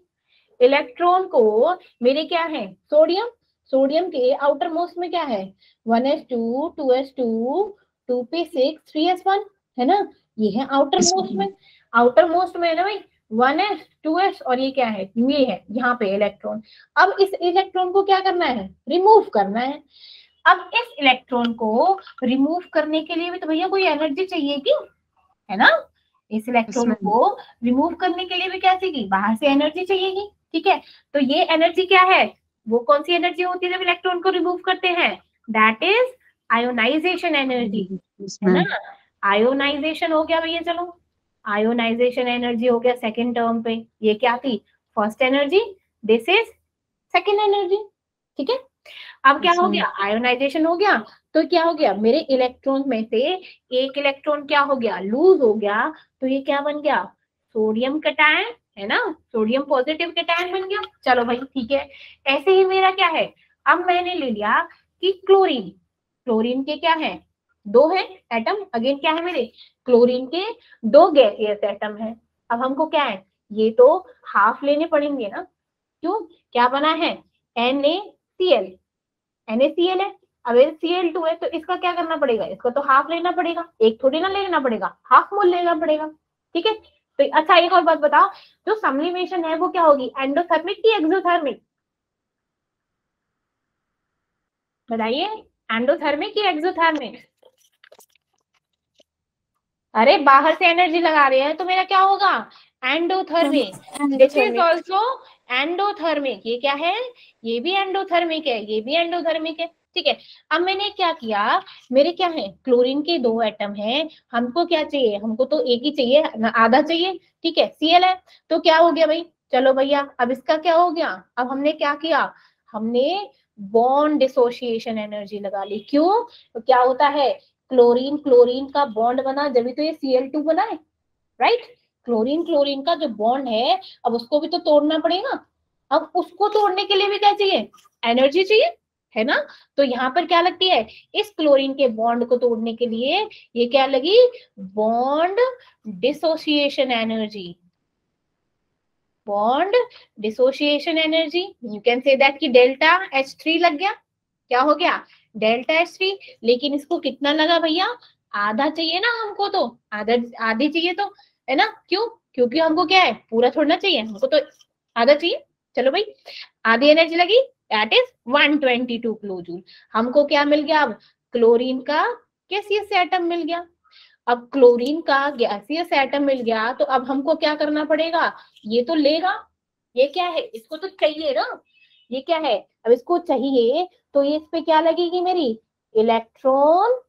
इलेक्ट्रॉन को मेरे क्या है, सोडियम के आउटर मोस्ट में क्या है, 1s2 2s2 2p6 3s1, है ना, ये है आउटर मोस्ट में, है ना भाई, 1s 2s और ये क्या है, ये है यहाँ पे इलेक्ट्रॉन। अब इस इलेक्ट्रॉन को क्या करना है, रिमूव करना है। अब इस इलेक्ट्रॉन को रिमूव करने के लिए भी तो भैया कोई एनर्जी चाहिए कि, है ना, इस इलेक्ट्रॉन को रिमूव करने के लिए भी क्या चाहिए, बाहर से एनर्जी चाहिएगी, ठीक है। तो ये एनर्जी क्या है, वो कौन सी एनर्जी होती है जब इलेक्ट्रॉन को रिमूव करते हैं, दैट इज आयोनाइजेशन एनर्जी, है ना। आयोनाइजेशन हो गया भैया, चलो आयोनाइजेशन एनर्जी हो गया सेकंड टर्म पे, ये क्या थी, first energy, this is second energy, ठीक है। अब क्या हो गया, आयोनाइजेशन हो गया, तो क्या हो गया, मेरे इलेक्ट्रॉन में से एक इलेक्ट्रॉन क्या हो गया, लूज हो गया, तो ये क्या बन गया, सोडियम कैटायन, है ना, सोडियम पॉजिटिव कैटायन बन गया। चलो भाई ठीक है, ऐसे ही मेरा क्या है, अब मैंने ले लिया कि क्लोरीन के क्या है, दो है एटम, अगेन क्या है मेरे, क्लोरीन के दो गैसियस एटम है। अब हमको क्या है, ये तो हाफ लेने पड़ेंगे ना, क्यों, क्या बना है, NaCl है, अब Cl2 है, तो इसका क्या करना पड़ेगा, इसको तो हाफ लेना पड़ेगा, एक थोड़ी ना लेना पड़ेगा, हाफ मोल लेना पड़ेगा, ठीक है। तो अच्छा एक और बात बताओ, जो सब्लिमेशन है वो क्या होगी, एंडोथर्मिक की एक्सोथर्मिक, बताइए, एंडोथर्मिक की एक्सोथर्मिक, अरे बाहर से एनर्जी लगा रहे हैं तो मेरा क्या होगा, endothermic, this is also endothermic, ये क्या है, ये भी एंडोथर्मिक है, ये भी एंडोथर्मिक है, ठीक है। अब मैंने क्या किया, मेरे क्या है, क्लोरीन के दो एटम हैं, हमको क्या चाहिए, हमको तो एक ही चाहिए, आधा चाहिए, ठीक है, Cl है, तो क्या हो गया भाई, चलो भैया, अब इसका क्या हो गया, अब हमने क्या किया, हमने बॉन्ड डिसोसिएशन एनर्जी लगा ली। क्यों, तो क्या होता है, क्लोरीन क्लोरीन का बॉन्ड बना, जब तो ये Cl2 बना है, राइट। क्लोरीन क्लोरीन का जो बॉन्ड है, अब उसको भी तो तोड़ना पड़ेगा। अब उसको तोड़ने के लिए भी क्या चाहिए, एनर्जी चाहिए, है ना। तो यहाँ पर क्या लगती है, इस क्लोरीन के बॉन्ड को तोड़ने के लिए ये क्या लगी, bond dissociation energy. Bond dissociation energy, you can say that कि डेल्टा H3 लग गया। क्या हो गया, डेल्टा H3। लेकिन इसको कितना लगा भैया, आधा चाहिए ना हमको, तो आधा आधी चाहिए तो, है ना। क्यों, क्योंकि हमको क्या है, पूरा छोड़ना चाहिए, हमको तो आधा चाहिए। चलो भाई, आधी एनर्जी लगी, दैट इज 122 किलो जूल। हमको क्या मिल गया, अब क्लोरीन का गैसियस एटम मिल गया। अब क्लोरीन का गैसियस एटम मिल गया, तो अब हमको क्या करना पड़ेगा, ये तो लेगा, ये क्या है, इसको तो चाहिए ना, ये क्या है, अब इसको चाहिए, तो ये इस पे क्या लगेगी मेरी, इलेक्ट्रॉन,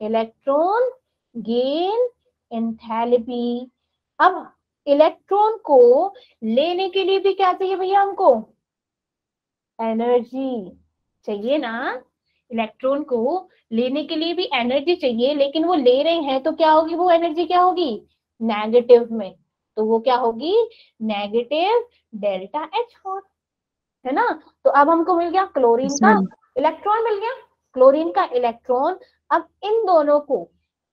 इलेक्ट्रॉन गेन एंथैल्पी। अब इलेक्ट्रॉन को लेने के लिए भी क्या चाहिए भैया हमको, एनर्जी चाहिए ना। इलेक्ट्रॉन को लेने के लिए भी एनर्जी चाहिए, लेकिन वो ले रहे हैं तो क्या होगी, वो एनर्जी क्या होगी, नेगेटिव में। तो वो क्या होगी, नेगेटिव डेल्टा H4, है ना। तो अब हमको मिल गया क्लोरीन yes का ma'am, इलेक्ट्रॉन मिल गया, क्लोरीन का इलेक्ट्रॉन। अब इन दोनों को,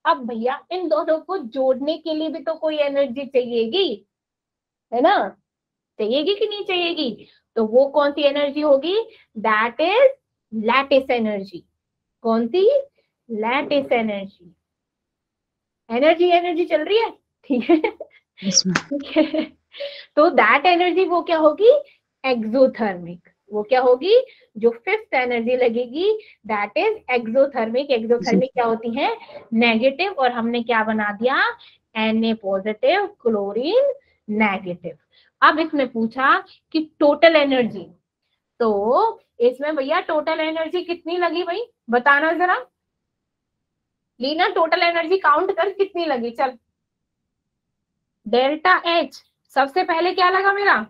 अब भैया इन दोनों को जोड़ने के लिए भी तो कोई एनर्जी चाहिएगी, है ना, चाहिएगी कि नहीं चाहिएगी। तो वो कौन सी एनर्जी होगी, दैट इज लैटिस एनर्जी। कौन सी, लैटिस एनर्जी। एनर्जी एनर्जी चल रही है, ठीक है, yes ma'am, ठीक है। तो दैट एनर्जी वो क्या होगी, एक्सोथर्मिक। वो क्या होगी, जो फिफ्थ एनर्जी लगेगी, दैट इज एक्सोथर्मिक। एक्सोथर्मिक क्या होती है, नेगेटिव, और हमने क्या बना दिया, Na पॉजिटिव क्लोरीन नेगेटिव। अब इसमें पूछा कि टोटल एनर्जी, तो इसमें भैया टोटल एनर्जी कितनी लगी भाई, बताना जरा, लीना टोटल एनर्जी काउंट कर कितनी लगी, चल। डेल्टा H, सबसे पहले क्या लगा मेरा,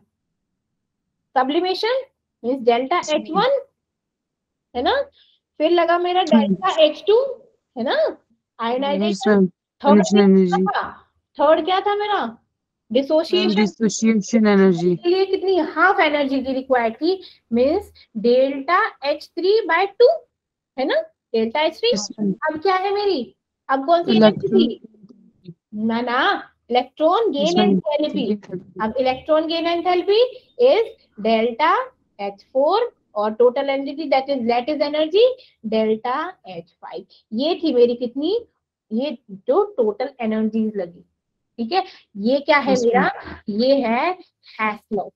सब्लिमेशन मीन्स डेल्टा H1, है ना। फिर लगा मेरा डेल्टा H2, है ना, yes ionization. ma'am, third original energy, third क्या था मेरा, ma'am, डिसोसिएशन dissociation energy, के लिए कितनी हाफ एनर्जी की रिक्वायर्ड की, मीन्स डेल्टा H3/2, है ना, डेल्टा H3। yes ma'am, अब क्या है मेरी, अब कौन सी एनर्जी electron, थी, ना electron yes gain ma'am, enthalpy. अब electron gain enthalpy is delta H4, और total energy that is lattice energy delta H5। ये थी मेरी कितनी, ये जो टोटल एनर्जीज लगी, ठीक है। ये क्या है yes मेरा, ma'am, ये है हैस्लो।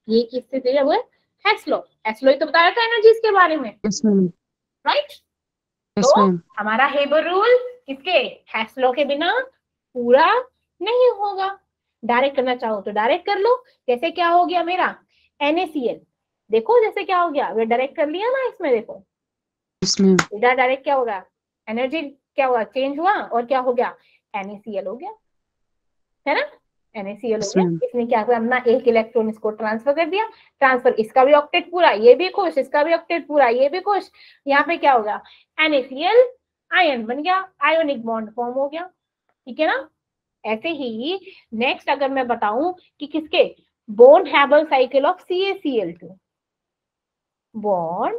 ये किससे दिया हुआ है, हैस्लो। हैस्लो ही तो बताया था एनर्जीज के बारे में, yes ma'am, राइट। yes तो ma'am, हमारा हेबर रूल किसके, हैस्लो के बिना पूरा नहीं होगा। डायरेक्ट करना चाहो तो डायरेक्ट कर लो, जैसे क्या हो गया मेरा NaCl, देखो जैसे क्या हो गया, वे डायरेक्ट कर लिया ना इसमें, देखो yes ma'am, इधर डायरेक्ट क्या होगा, एनर्जी क्या हुआ, चेंज हुआ, और क्या हो गया, NaCl हो गया, है ना, NaCl हो yes गया। ma'am, इसने क्या किया, अपना एक इलेक्ट्रॉन इसको ट्रांसफर कर दिया, ट्रांसफर, इसका भी ऑक्टेट पूरा, ये भी खुश, इसका भी ऑक्टेट पूरा, ये भी खुश। यहाँ पे क्या होगा, NaCl आयन बन गया, आयोनिक बॉन्ड फॉर्म हो गया, ठीक है ना। ऐसे ही नेक्स्ट अगर मैं बताऊं कि किसके, Born Haber cycle of CaCl2, Born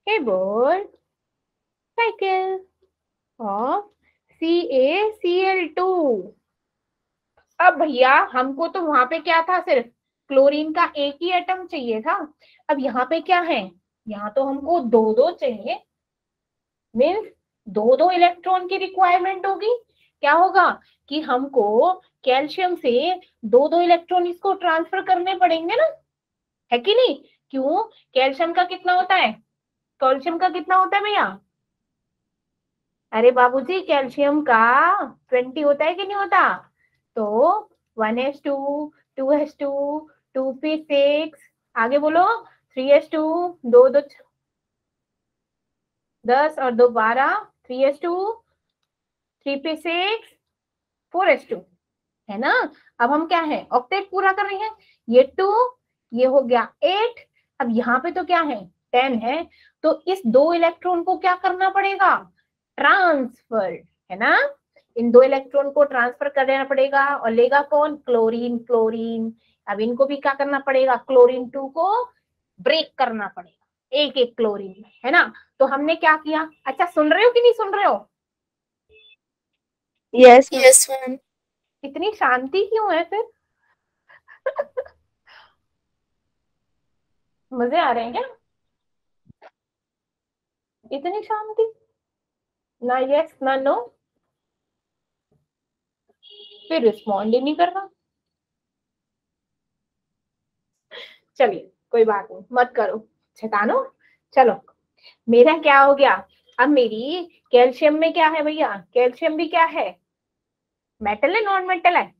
Haber cycle of CaCl2। अब भैया हमको तो वहां पे क्या था, सिर्फ क्लोरीन का एक ही एटम चाहिए था। अब यहाँ पे क्या है, यहाँ तो हमको दो दो चाहिए, मीन्स दो दो इलेक्ट्रॉन की रिक्वायरमेंट होगी। क्या होगा कि हमको कैल्शियम से दो दो इलेक्ट्रॉन इसको ट्रांसफर करने पड़ेंगे ना, है कि नहीं। क्यों, कैल्शियम का कितना होता है, कैल्शियम का कितना होता है भैया, अरे बाबूजी कैल्शियम का 20 होता है कि नहीं होता। तो 1s2, 2s2, 2p6, आगे बोलो 3s2, दो दो 10 और 2 12, 3s2, 3p6, 4s2, है ना। अब हम क्या है, ऑक्टेट पूरा कर रहे हैं, ये 2, ये हो गया 8, अब यहाँ पे तो क्या है 10 है, तो इस 2 इलेक्ट्रॉन को क्या करना पड़ेगा, ट्रांसफर, है ना। इन 2 इलेक्ट्रॉन को ट्रांसफर कर देना पड़ेगा, और लेगा कौन, क्लोरीन, क्लोरीन। अब इनको भी क्या करना पड़ेगा, क्लोरीन 2 को ब्रेक करना पड़ेगा, एक एक क्लोरीन में, है ना। तो हमने क्या किया, अच्छा सुन रहे हो कि नहीं सुन रहे हो, Yes, Yes, ma'am. इतनी शांति क्यों है फिर मजे आ रहे हैं क्या, इतनी शांति, ना यस ना नो, फिर रिस्पॉन्ड ही नहीं कर रहा। चलिए कोई बात नहीं, मत करो शैतानो। चलो मेरा क्या हो गया, अब मेरी कैल्शियम में क्या है भैया, कैल्शियम भी क्या है, मेटल है नॉन मेटल है,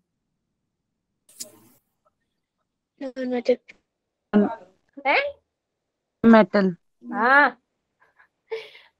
Non-metal. है? मेटल। हाँ।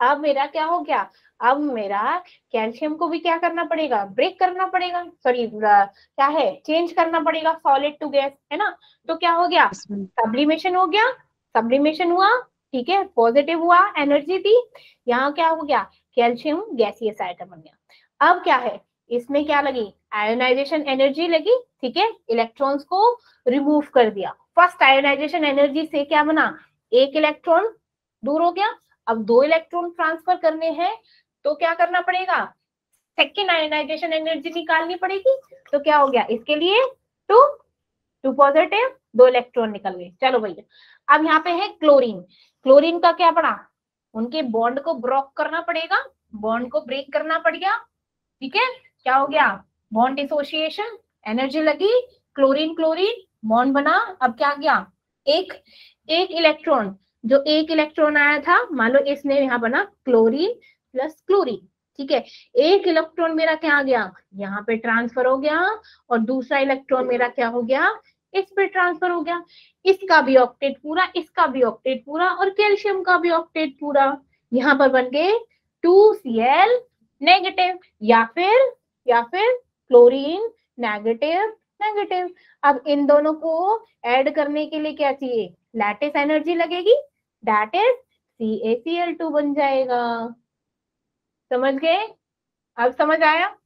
अब मेरा क्या हो गया, अब मेरा कैल्शियम को भी क्या करना पड़ेगा, ब्रेक करना पड़ेगा, सॉरी क्या है, चेंज करना पड़ेगा सॉलिड टू गैस, है ना। तो क्या हो गया, सब्लिमेशन हो गया, सब्लिमेशन हुआ, ठीक है, पॉजिटिव हुआ, एनर्जी थी, यहाँ क्या हो गया, कैल्शियम गैसियस आइटम बन गया। अब क्या है, इसमें क्या लगी, आयोनाइजेशन एनर्जी लगी, ठीक है, इलेक्ट्रॉन्स को रिमूव कर दिया। फर्स्ट आयोनाइजेशन एनर्जी से क्या बना, एक इलेक्ट्रॉन दूर हो गया, अब 2 इलेक्ट्रॉन ट्रांसफर करने हैं, तो क्या करना पड़ेगा, सेकेंड आयोनाइजेशन एनर्जी निकालनी पड़ेगी, तो क्या हो गया, इसके लिए 2 पॉजिटिव, 2 इलेक्ट्रॉन निकल गए। चलो भैया अब यहाँ पे है क्लोरीन, क्लोरीन का क्या पड़ा, उनके बॉन्ड को ब्रेक करना पड़ेगा, बॉन्ड को ब्रेक करना पड़ गया, ठीक है, क्या हो गया, बॉन्ड डिसोसिएशन, एनर्जी लगी, क्लोरीन क्लोरीन बॉन्ड बना, अब क्या गया, एक इलेक्ट्रॉन, जो एक इलेक्ट्रॉन आया था, मान लो इसने यहाँ बना क्लोरीन प्लस क्लोरीन, ठीक है, एक इलेक्ट्रॉन मेरा क्या आ गया, यहाँ पे ट्रांसफर हो गया, और दूसरा इलेक्ट्रॉन मेरा क्या हो गया, इस पे ट्रांसफर हो गया, इसका भी ऑक्टेट पूरा, इसका भी ऑक्टेट पूरा, और कैल्शियम का भी ऑक्टेट पूरा, यहाँ पर बन गए 2Cl नेगेटिव, या फिर क्लोरीन नेगेटिव नेगेटिव। अब इन दोनों को ऐड करने के लिए क्या चाहिए, लैटिस एनर्जी लगेगी, दैट इज CaCl2 बन जाएगा। समझ गए, अब समझ आया,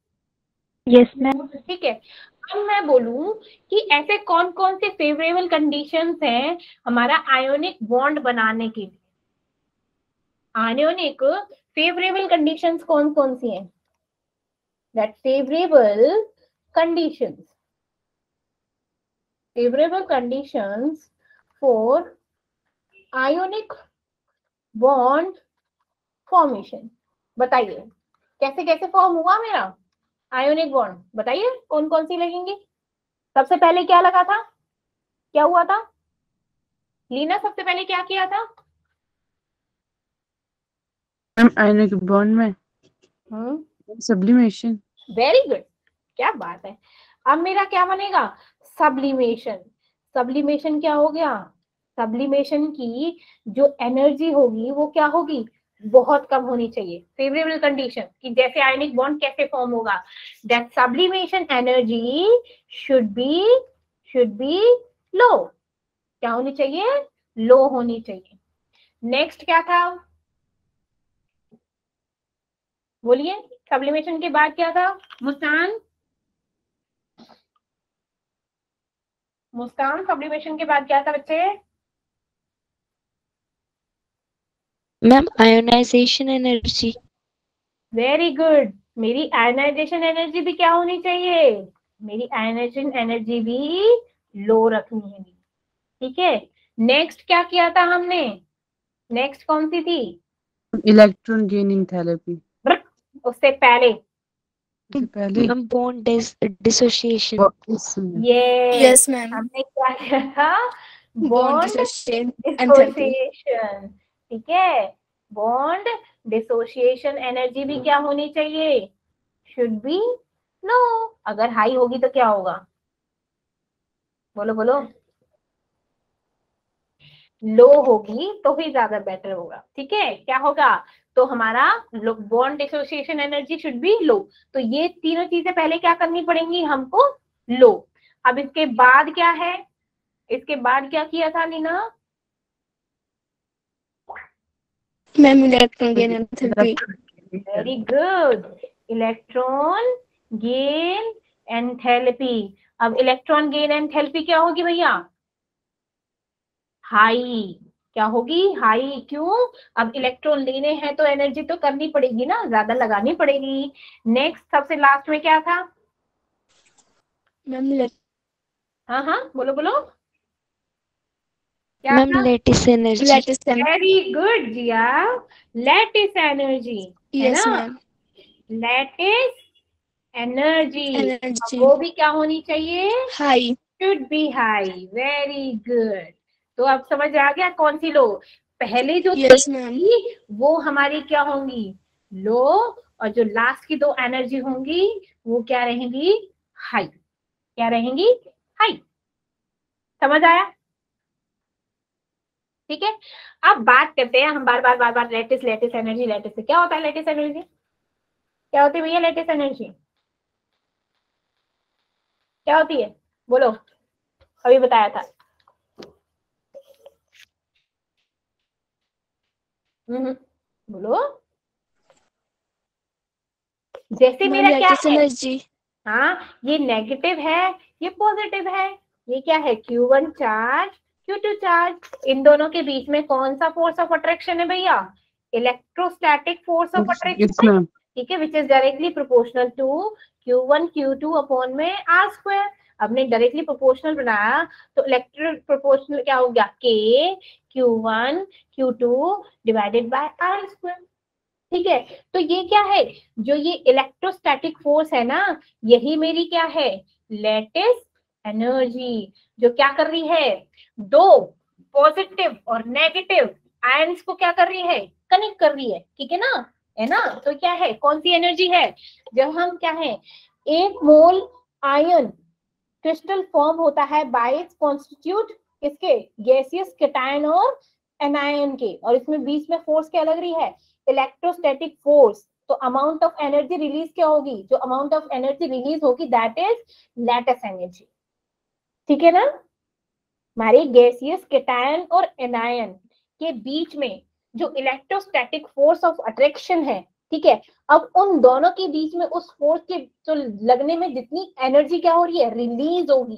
yes, ma'am. ठीक है। अब मैं बोलूं कि ऐसे कौन कौन से फेवरेबल कंडीशंस हैं हमारा आयोनिक बॉन्ड बनाने के लिए, आयोनिक फेवरेबल कंडीशंस कौन कौन सी हैं, that favorable conditions for ionic bond formation, बताइए कैसे कैसे फॉर्म हुआ मेरा आयोनिक बॉन्ड, बताइए कौन कौन सी लगेंगी। सबसे पहले क्या लगा था, क्या हुआ था, लीना सबसे पहले क्या किया था, आयोनिक बॉन्ड में सब्लिमेशन। वेरी गुड, क्या बात है। अब मेरा क्या बनेगा, सब्लिमेशन, सब्लिमेशन क्या हो गया, सब्लिमेशन की जो एनर्जी होगी वो क्या होगी, बहुत कम होनी चाहिए, फेवरेबल कंडीशन कि जैसे आयनिक बॉन्ड कैसे फॉर्म होगा, that sublimation energy should be low, क्या होनी चाहिए, लो होनी चाहिए। नेक्स्ट क्या था, बोलिए, सब्लिमेशन के बाद क्या था, मुस्कान सब्लिमेशन के बाद क्या था बच्चे, ma'am ionization energy. Very good, मेरी आयनाइजेशन एनर्जी भी क्या होनी चाहिए, मेरी आयनाइजेशन एनर्जी भी लो रखनी है, ठीक है। नेक्स्ट क्या किया था हमने, नेक्स्ट कौन सी थी, इलेक्ट्रॉन गेनिंग थेरेपी। उससे पहले बॉन्ड डिसोसिएशन। Yes, ma'am. हमने क्या किया था, Bond bond dissociation enthalpy. Dissociation, ठीक है, बॉन्ड डिसोसिएशन एनर्जी भी क्या होनी चाहिए, शुड बी लो, अगर हाई होगी तो क्या होगा, बोलो बोलो, लो होगी तो ही ज्यादा बेटर होगा, ठीक है, क्या होगा, तो हमारा bond dissociation energy should be low. तो ये तीनों चीजें पहले क्या करनी पड़ेंगी हमको, लो। अब इसके बाद क्या है, इसके बाद क्या किया था Leena? Ma'am electron gain enthalpy. Very good, electron gain enthalpy. अब इलेक्ट्रॉन गेन एंथैल्पी क्या होगी भैया? हाई। क्या होगी? हाई। क्यों? अब इलेक्ट्रॉन लेने हैं तो एनर्जी तो करनी पड़ेगी ना, ज्यादा लगानी पड़ेगी। नेक्स्ट सबसे लास्ट में क्या था? मैम हाँ हाँ बोलो बोलो, क्या मैम था? Lattice energy. Lattice energy. Very good Jiya, lattice energy, है यस ना? मैम। Lattice energy. एनर्जी वो भी क्या होनी चाहिए? High. Should be high. Very good. तो अब समझ आ गया कौन सी लो? पहले जो यस मैम। थी वो हमारी क्या होंगी? लो। और जो लास्ट की दो एनर्जी होंगी वो क्या रहेंगी? हाई। क्या रहेंगी? हाई। समझ आया? ठीक है। अब बात करते हैं हम बार बार लेटिस लेटिस एनर्जी, लेटिस से क्या होता है? लेटिस एनर्जी क्या होती है भैया? लेटिस एनर्जी क्या होती है? बोलो, अभी बताया था। बोलो। जैसे मैम मेरा क्या लैटिस है? एनर्जी। हाँ, ये नेगेटिव है, ये पॉजिटिव है। ये क्या है? Q1 charge, Q2 charge. इन दोनों के बीच में कौन सा फोर्स ऑफ अट्रैक्शन है भैया? Electrostatic force of Yes, attraction है। ma'am. ठीक है, which is directly proportional to Q1 Q2 upon में R स्क्वायर। हमने डायरेक्टली प्रोपोर्शनल बनाया तो इलेक्ट्रिक प्रोपोर्शनल क्या हो गया? K Q1 Q2 divided by R square. ठीक है, तो ये क्या है? जो ये इलेक्ट्रोस्टैटिक फोर्स है ना, यही मेरी क्या है? Lattice energy. जो क्या कर रही है? दो पॉजिटिव और नेगेटिव आयंस को क्या कर रही है? कनेक्ट कर रही है। ठीक है ना? है ना? तो क्या है? कौन सी एनर्जी है? जब हम क्या है, एक मोल आयन क्रिस्टल फॉर्म होता है बाय इट्स कॉन्स्टिट्यूट किसके? गैसियस केटायन और एनायन के। और इसमें बीच में फोर्स क्या लग रही है? Electrostatic force. तो अमाउंट ऑफ एनर्जी रिलीज क्या होगी? जो अमाउंट ऑफ एनर्जी रिलीज होगी दैट इज लैटिस एनर्जी। ठीक है ना? हमारे गैसियस केटायन और एनायन के बीच में जो इलेक्ट्रोस्टैटिक फोर्स ऑफ अट्रैक्शन है, ठीक है, अब उन दोनों के बीच में उस फोर्स के जो लगने में जितनी एनर्जी क्या हो रही है? रिलीज होगी।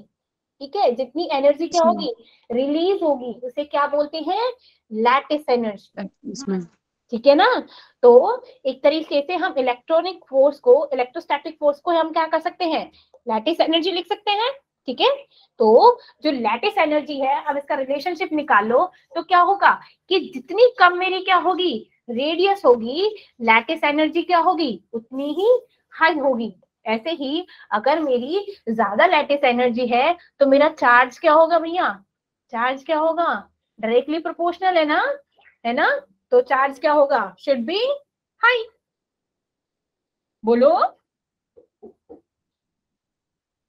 ठीक है, जितनी एनर्जी क्या होगी? रिलीज होगी, उसे क्या बोलते हैं? Lattice energy. Yes, ma'am. ठीक है ना? तो एक तरीके से हम इलेक्ट्रॉनिक फोर्स को, इलेक्ट्रोस्टैटिक फोर्स को हम क्या कर सकते हैं? लैटिस एनर्जी लिख सकते हैं। ठीक है, तो जो लैटिस एनर्जी है, अब इसका रिलेशनशिप निकाल लो तो क्या होगा कि जितनी कम मेरी क्या होगी? रेडियस होगी, लैटिस एनर्जी क्या होगी? उतनी ही हाई होगी। ऐसे ही अगर मेरी ज्यादा लैटिस एनर्जी है तो मेरा चार्ज क्या होगा भैया? चार्ज क्या होगा? डायरेक्टली प्रोपोर्शनल है ना? है ना? तो चार्ज क्या होगा? Should be high. बोलो,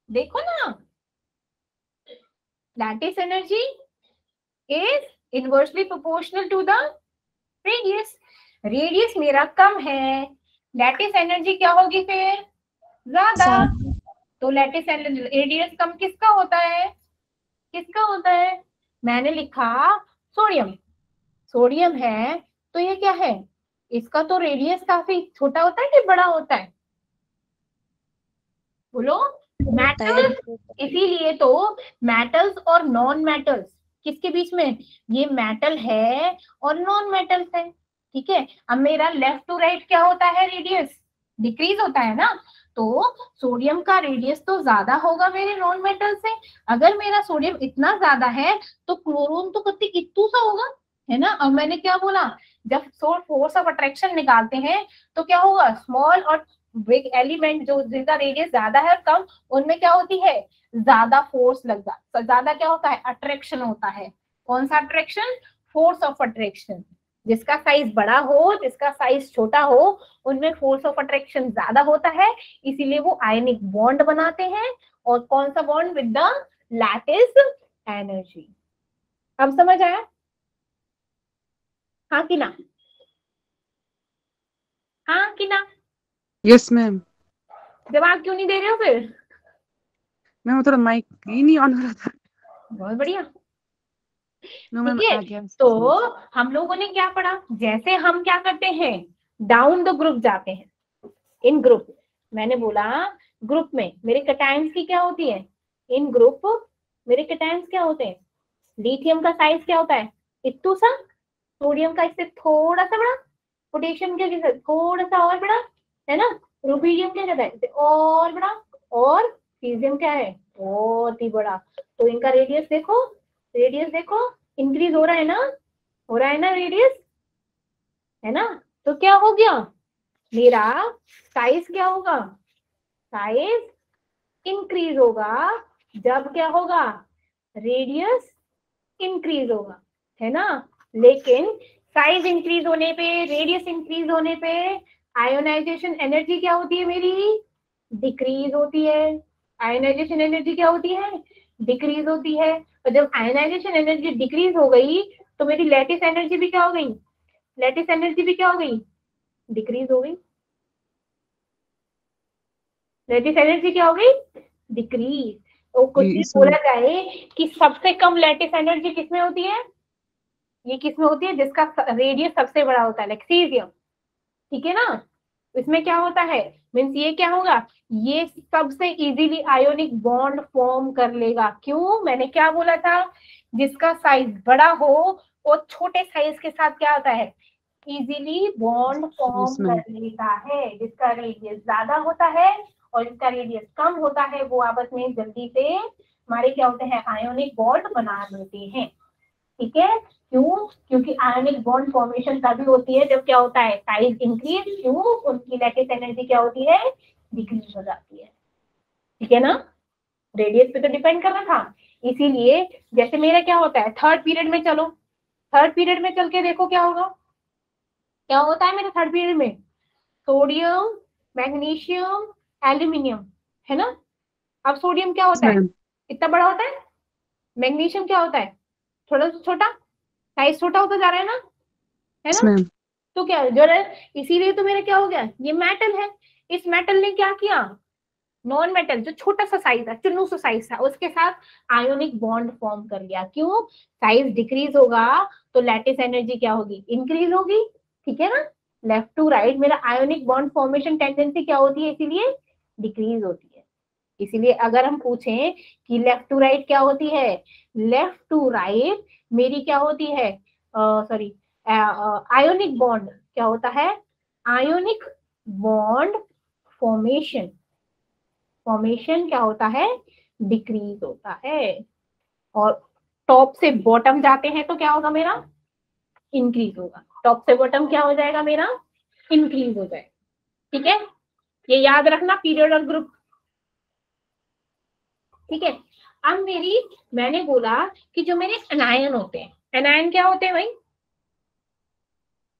देखो ना, lattice energy is inversely proportional to the radius. Radius मेरा कम है, लैटिस एनर्जी क्या होगी फिर? ज्यादा। तो लैटिस एनर्जी, रेडियस कम किसका होता है? किसका होता है? मैंने लिखा सोडियम। सोडियम है तो ये क्या है? इसका तो रेडियस काफी छोटा होता है कि बड़ा होता है? बोलो। होता है। मेटल्स, इसीलिए तो मेटल्स और नॉन मेटल्स किसके बीच में? ये मेटल है और नॉन मेटल्स है। ठीक है, अब मेरा लेफ्ट टू राइट क्या होता है? रेडियस डिक्रीज होता है ना? तो सोडियम का रेडियस तो ज्यादा होगा मेरे नॉन मेटल से। अगर मेरा सोडियम इतना ज्यादा है तो क्लोरीन तो कितनी इतू सा होगा, है ना? अब मैंने क्या बोला? जब फोर्स ऑफ अट्रैक्शन निकालते हैं तो क्या होगा? स्मॉल और बिग एलिमेंट जो जिनका रेडियस ज्यादा है और कम, उनमें क्या होती है? ज्यादा फोर्स लगता, तो ज्यादा क्या होता है? अट्रैक्शन होता है। कौन सा अट्रैक्शन? Force of attraction. जिसका साइज बड़ा हो, जिसका साइज छोटा हो, उनमें फोर्स ऑफ अट्रैक्शन ज्यादा होता है, इसीलिए वो आयनिक बॉन्ड बनाते हैं। और कौन सा bond? With the lattice energy. अब समझ आया? हाँ कि ना? हाँ कि ना? Yes, ma'am. जवाब क्यों नहीं दे रहे हो फिर? मैम थोड़ा माइक ही नहीं ऑन हो रहा था। बहुत बढ़िया। नो मैम ठीक है, आ गया तो समझ। हम लोगों ने क्या पढ़ा, जैसे हम क्या करते हैं, डाउन द ग्रुप जाते हैं, इन ग्रुप, मैंने बोला ग्रुप में मेरे कैटायंस की क्या होती है, इन ग्रुप मेरे कैटायंस क्या होते हैं, लिथियम का साइज क्या होता है, इतू सा, सोडियम का इससे थोड़ा सा बड़ा, पोटेशियम का थोड़ा सा और बड़ा, है ना, रुबीडियम क्या कहता है इससे और बड़ा, और सीजियम क्या है बहुत ही बड़ा। तो इनका रेडियस देखो, रेडियस देखो, इंक्रीज हो रहा है ना, हो रहा है ना रेडियस, है ना। तो क्या हो गया, मेरा साइज क्या होगा, साइज इंक्रीज होगा जब क्या होगा, रेडियस इंक्रीज होगा, है ना। लेकिन साइज इंक्रीज होने पे, रेडियस इंक्रीज होने पे आयोनाइजेशन एनर्जी क्या होती है मेरी, डिक्रीज होती है। आयोनाइजेशन एनर्जी क्या होती है, डिक्रीज होती है। और जब आयोनाइजेशन एनर्जी डिक्रीज हो गई तो मेरी लैटिस एनर्जी भी क्या हो गई, लैटिस एनर्जी भी क्या हो गई, डिक्रीज हो गई। लैटिस एनर्जी क्या हो गई, डिक्रीज। तो कुछ जी भी इसमें बोला जाए कि सबसे कम लैटिस एनर्जी किसमें होती है, ये किसमें होती है, जिसका रेडियस सबसे बड़ा होता है, लाइक सीजियम, ठीक है ना। इसमें क्या होता है, मीन्स ये क्या होगा, ये सबसे इजीली आयोनिक बॉन्ड फॉर्म कर लेगा। क्यों, मैंने क्या बोला था, जिसका साइज बड़ा हो वो छोटे साइज के साथ क्या होता है, इजीली बॉन्ड फॉर्म इसमें कर लेता है। जिसका रेडियस ज्यादा होता है और जिसका रेडियस कम होता है वो आपस में जल्दी से हमारे क्या होते हैं, आयोनिक बॉन्ड बना लेते हैं। ठीक है, क्यों, क्योंकि आयोनिक बॉन्ड फॉर्मेशन तभी होती है जब क्या होता है, साइज इंक्रीज, क्यों, उनकी लैटिस एनर्जी क्या होती है, डिक्रीज हो जाती है। ठीक है ना, रेडियस पे तो डिपेंड कर रहा था। इसीलिए जैसे मेरा क्या होता है, थर्ड पीरियड में चलो, थर्ड पीरियड में चल के देखो क्या होगा, क्या होता है मेरे थर्ड पीरियड में, सोडियम, मैग्नीशियम, एल्यूमिनियम, है ना। अब सोडियम क्या होता है, मैम इतना बड़ा होता है, मैग्नीशियम क्या होता है, थोड़ा सा छोटा, साइज छोटा होता जा रहा है ना, है ना। मैम तो क्या जो है, इसीलिए तो मेरा क्या हो गया, ये मेटल है। इस मेटल ने क्या किया, नॉन मेटल जो छोटा सा साइज था, चुन्नू सा साइज था, उसके साथ आयोनिक बॉन्ड फॉर्म कर लिया। क्यों, साइज डिक्रीज होगा तो लैटिस एनर्जी क्या होगी, इंक्रीज होगी। ठीक है ना, लेफ्ट टू राइट मेरा आयोनिक बॉन्ड फॉर्मेशन टेंडेंसी क्या होती है, इसीलिए डिक्रीज होती है। इसीलिए अगर हम पूछें कि लेफ्ट टू राइट क्या होती है, लेफ्ट टू राइट मेरी क्या होती है, सॉरी, आयोनिक बॉन्ड क्या होता है, आयोनिक बॉन्ड फॉर्मेशन, फॉर्मेशन क्या होता है, डिक्रीज होता है। और टॉप से बॉटम जाते हैं तो क्या होगा मेरा, इंक्रीज होगा। टॉप से बॉटम क्या हो जाएगा मेरा, इंक्रीज हो जाएगा। ठीक है, ये याद रखना, पीरियड और ग्रुप। ठीक है, अब मेरी, मैंने बोला कि जो मेरे एनायन होते हैं, एनायन क्या होते हैं भाई,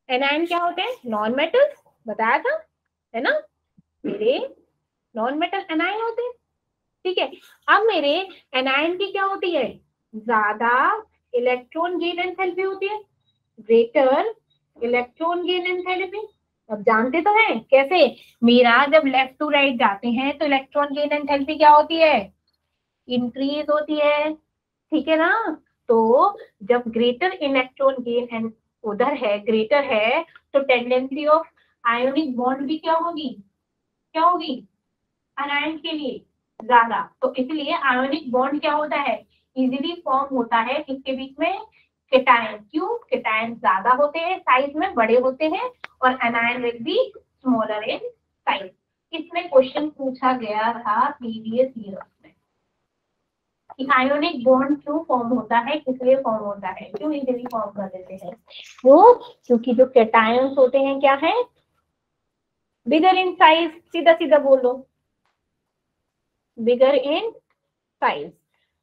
एनायन क्या होते हैं, नॉन मेटल, बताया था, है ना, मेरे नॉन मेटल एनायन होते हैं। ठीक है, अब मेरे एनायन की क्या होती है, ज्यादा इलेक्ट्रॉन गेन एंथैल्पी होती है, ग्रेटर इलेक्ट्रॉन गेन एंथैल्पी। अब जानते तो हैं कैसे, मेरा जब लेफ्ट टू राइट जाते हैं तो इलेक्ट्रॉन गेन एंथैल्पी क्या होती है, इंक्रीज होती है। ठीक है ना, तो जब ग्रेटर इलेक्ट्रॉन गेन एंड उधर है, ग्रेटर है, तो टेंडेंसी ऑफ आयोनिक बॉन्ड भी क्या होगी, क्या होगी, अनायन के लिए ज्यादा। तो इसलिए आयोनिक बॉन्ड क्या होता है, इजीली फॉर्म होता है किसके बीच में, केटायन। क्यों, केटायन ज्यादा होते हैं, साइज में बड़े होते हैं, और anion will be smaller in size. इसमें क्वेश्चन पूछा गया था प्रीवियस ईयर में कि आयोनिक बॉन्ड क्यों फॉर्म होता है, किस लिए फॉर्म होता है, क्यों इजीली फॉर्म कर देते हैं। वो क्योंकि जो केटायंस होते हैं क्या है, बिगर इन साइज, सीधा सीधा बोलो, बिगर इन साइज।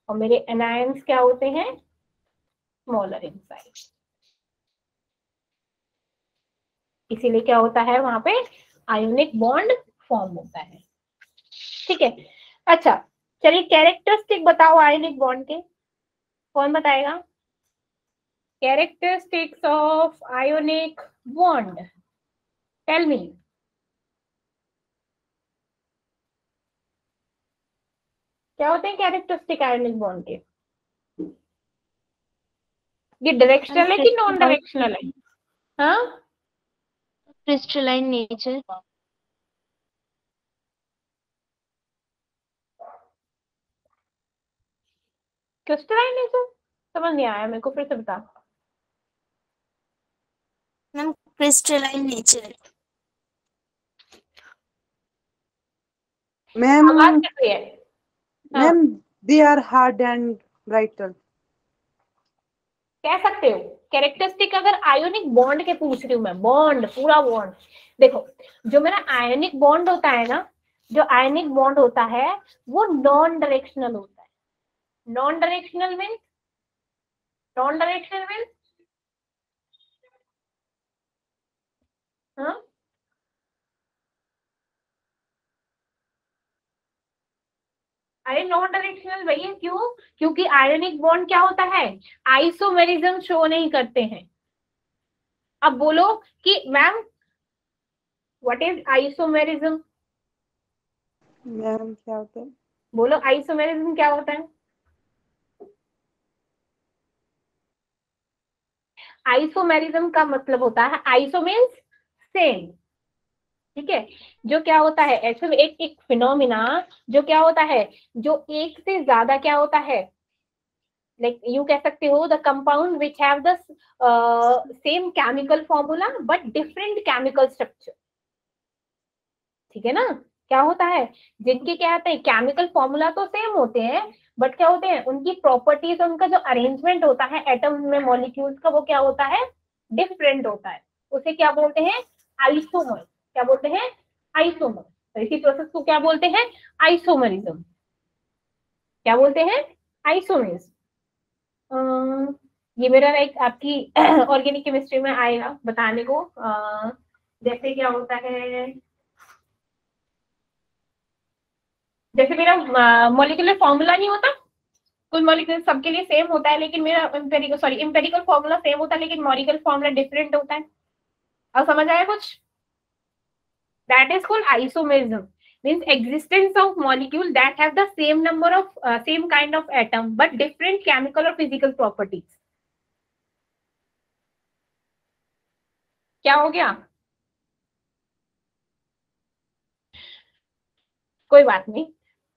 और मेरे एनायंस क्या होते हैं, स्मॉलर इन साइज। इसीलिए क्या होता है वहां पे, आयोनिक बॉन्ड फॉर्म होता है। ठीक है, अच्छा चलिए कैरेक्टरिस्टिक बताओ आयोनिक बॉन्ड के, कौन बताएगा, characteristics of ionic bond, tell me. क्या होते हैं कैरेक्टरिस्टिक आयोनिक बॉन्ड के? ये डायरेक्शनल है कि नॉन डायरेक्शनल है? हाँ, क्रिस्टलाइन नेचर, क्रिस्टलाइन नेचर समझ नहीं आया मेरे को, फिर से बता। Ma'am crystalline nature. मैम आवाज कैसी है? हाँ, ma'am they are hard and brittle. कह सकते हो। कैरेक्टरिस्टिक अगर आयोनिक बॉन्ड के पूछ रही हूँ मैं, बॉन्ड पूरा बॉन्ड, देखो जो मेरा आयोनिक बॉन्ड होता है ना, जो आयोनिक बॉन्ड होता है वो नॉन डायरेक्शनल होता है। Non directional means, non directional means, हाँ, अरे नॉन डायरेक्शनल भैया क्यों? क्योंकि आयोनिक बॉन्ड क्या होता है, आइसोमेरिज्म शो नहीं करते हैं। अब बोलो कि ma'am what is isomerism? Ma'am क्या होता है? बोलो आइसोमेरिज्म क्या होता है? आइसोमेरिज्म का मतलब होता है, आइसो मीन्स सेम, ठीक है। जो क्या होता है ऐसे में एक एक फिनोमिना, जो क्या होता है, जो एक से ज्यादा क्या होता है, लाइक यू कह सकते हो the compound which have the same chemical formula but different chemical structure, ठीक है ना। क्या होता है, जिनके क्या होते हैं केमिकल फॉर्मूला तो सेम होते हैं, बट क्या होते हैं उनकी प्रॉपर्टीज, उनका जो अरेंजमेंट होता है एटम में मॉलिक्यूल्स का, वो क्या होता है, डिफरेंट होता है। उसे क्या बोलते हैं, आइसोमर। क्या बोलते हैं, आइसोमर। तो इसी प्रोसेस को क्या बोलते हैं, आइसोमरिज्म। क्या बोलते हैं, आइसोमरिज्म। ये मेरा एक आपकी ऑर्गेनिक केमिस्ट्री में आएगा बताने को। जैसे क्या होता है, जैसे मेरा मॉलिक्यूलर फॉर्मूला नहीं होता, कुल मॉलिक्यूल सबके लिए सेम होता है, लेकिन मेरा इंपेरिकल फॉर्मूला सेम होता है, लेकिन मॉलिक्यूलर फॉर्मूला डिफरेंट होता है। अब समझ आया कुछ? That is called isomerism, means existence of molecule that have the same number of same kind of atom but different chemical or physical properties. क्या हो गया? कोई बात नहीं,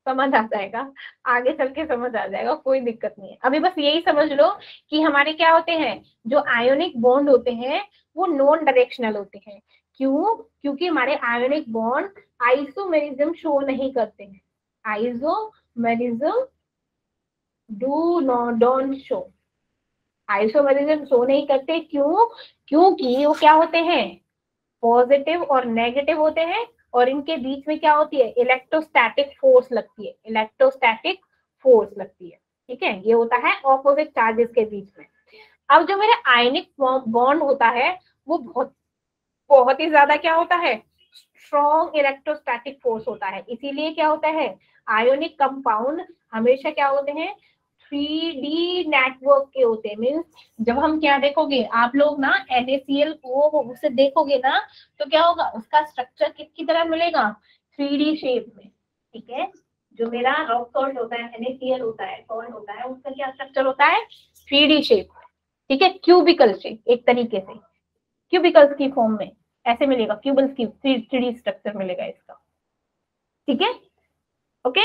समझ आ जाएगा, आगे चल के समझ आ जाएगा, कोई दिक्कत नहीं है। अभी बस यही समझ लो कि हमारे क्या होते हैं, जो आयोनिक बॉन्ड होते हैं वो नॉन डायरेक्शनल होते हैं। क्यों? क्योंकि हमारे आयोनिक बॉन्ड आइसोमेरिज्म शो नहीं करते हैं। Isomerism don't show, isomerism show नहीं करते। क्यों? क्योंकि वो क्या होते हैं, पॉजिटिव और नेगेटिव होते हैं, और इनके बीच में क्या होती है, इलेक्ट्रोस्टैटिक फोर्स लगती है, इलेक्ट्रोस्टैटिक फोर्स लगती है, ठीक है। ये होता है ऑपोजिट चार्जेस के बीच में। अब जो मेरा आयनिक बॉन्ड होता है वो बहुत बहुत ही ज्यादा क्या होता है, स्ट्रॉन्ग इलेक्ट्रोस्टैटिक फोर्स होता है। इसीलिए क्या होता है, आयोनिक कंपाउंड हमेशा क्या होते हैं, 3D नेटवर्क के होते हैं। मीन्स जब हम क्या देखोगे आप लोग ना, NaCl को उसे देखोगे ना, तो क्या होगा, उसका स्ट्रक्चर किसकी तरह मिलेगा, 3D शेप में, ठीक है। जो मेरा रॉक सॉल्ट होता है, NaCl होता है, सॉल्ट होता है, उसका क्या स्ट्रक्चर होता है, 3D शेप, ठीक है, क्यूबिकल शेप, एक तरीके से क्यूबिकल्स की फॉर्म में ऐसे मिलेगा, क्यूबल्स की 3D स्ट्रक्चर मिलेगा इसका, ठीक है, ओके।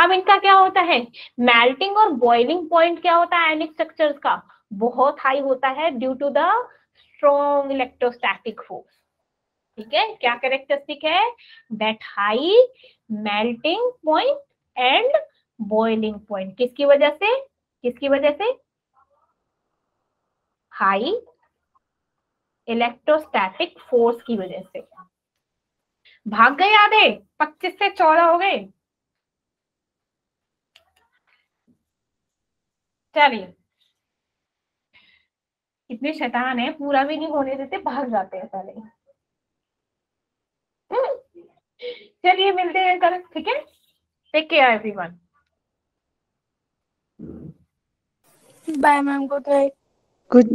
अब इनका क्या होता है, मेल्टिंग और बॉइलिंग पॉइंट क्या होता है आयनिक स्ट्रक्चर्स का, बहुत हाई होता है due to the strong electrostatic force, ठीक है। क्या कैरेक्टरिस्टिक है, that high melting point and boiling point, किसकी वजह से, किसकी वजह से, हाई इलेक्ट्रोस्टैटिक फोर्स की वजह से। भाग गए आधे, 25 से 14 हो गए। चलिए, इतने शैतान है, पूरा भी नहीं होने देते, भाग जाते हैं पहले। चलिए मिलते हैं कल, ठीक है। Take care everyone. Bye, ma'am. Good night. Good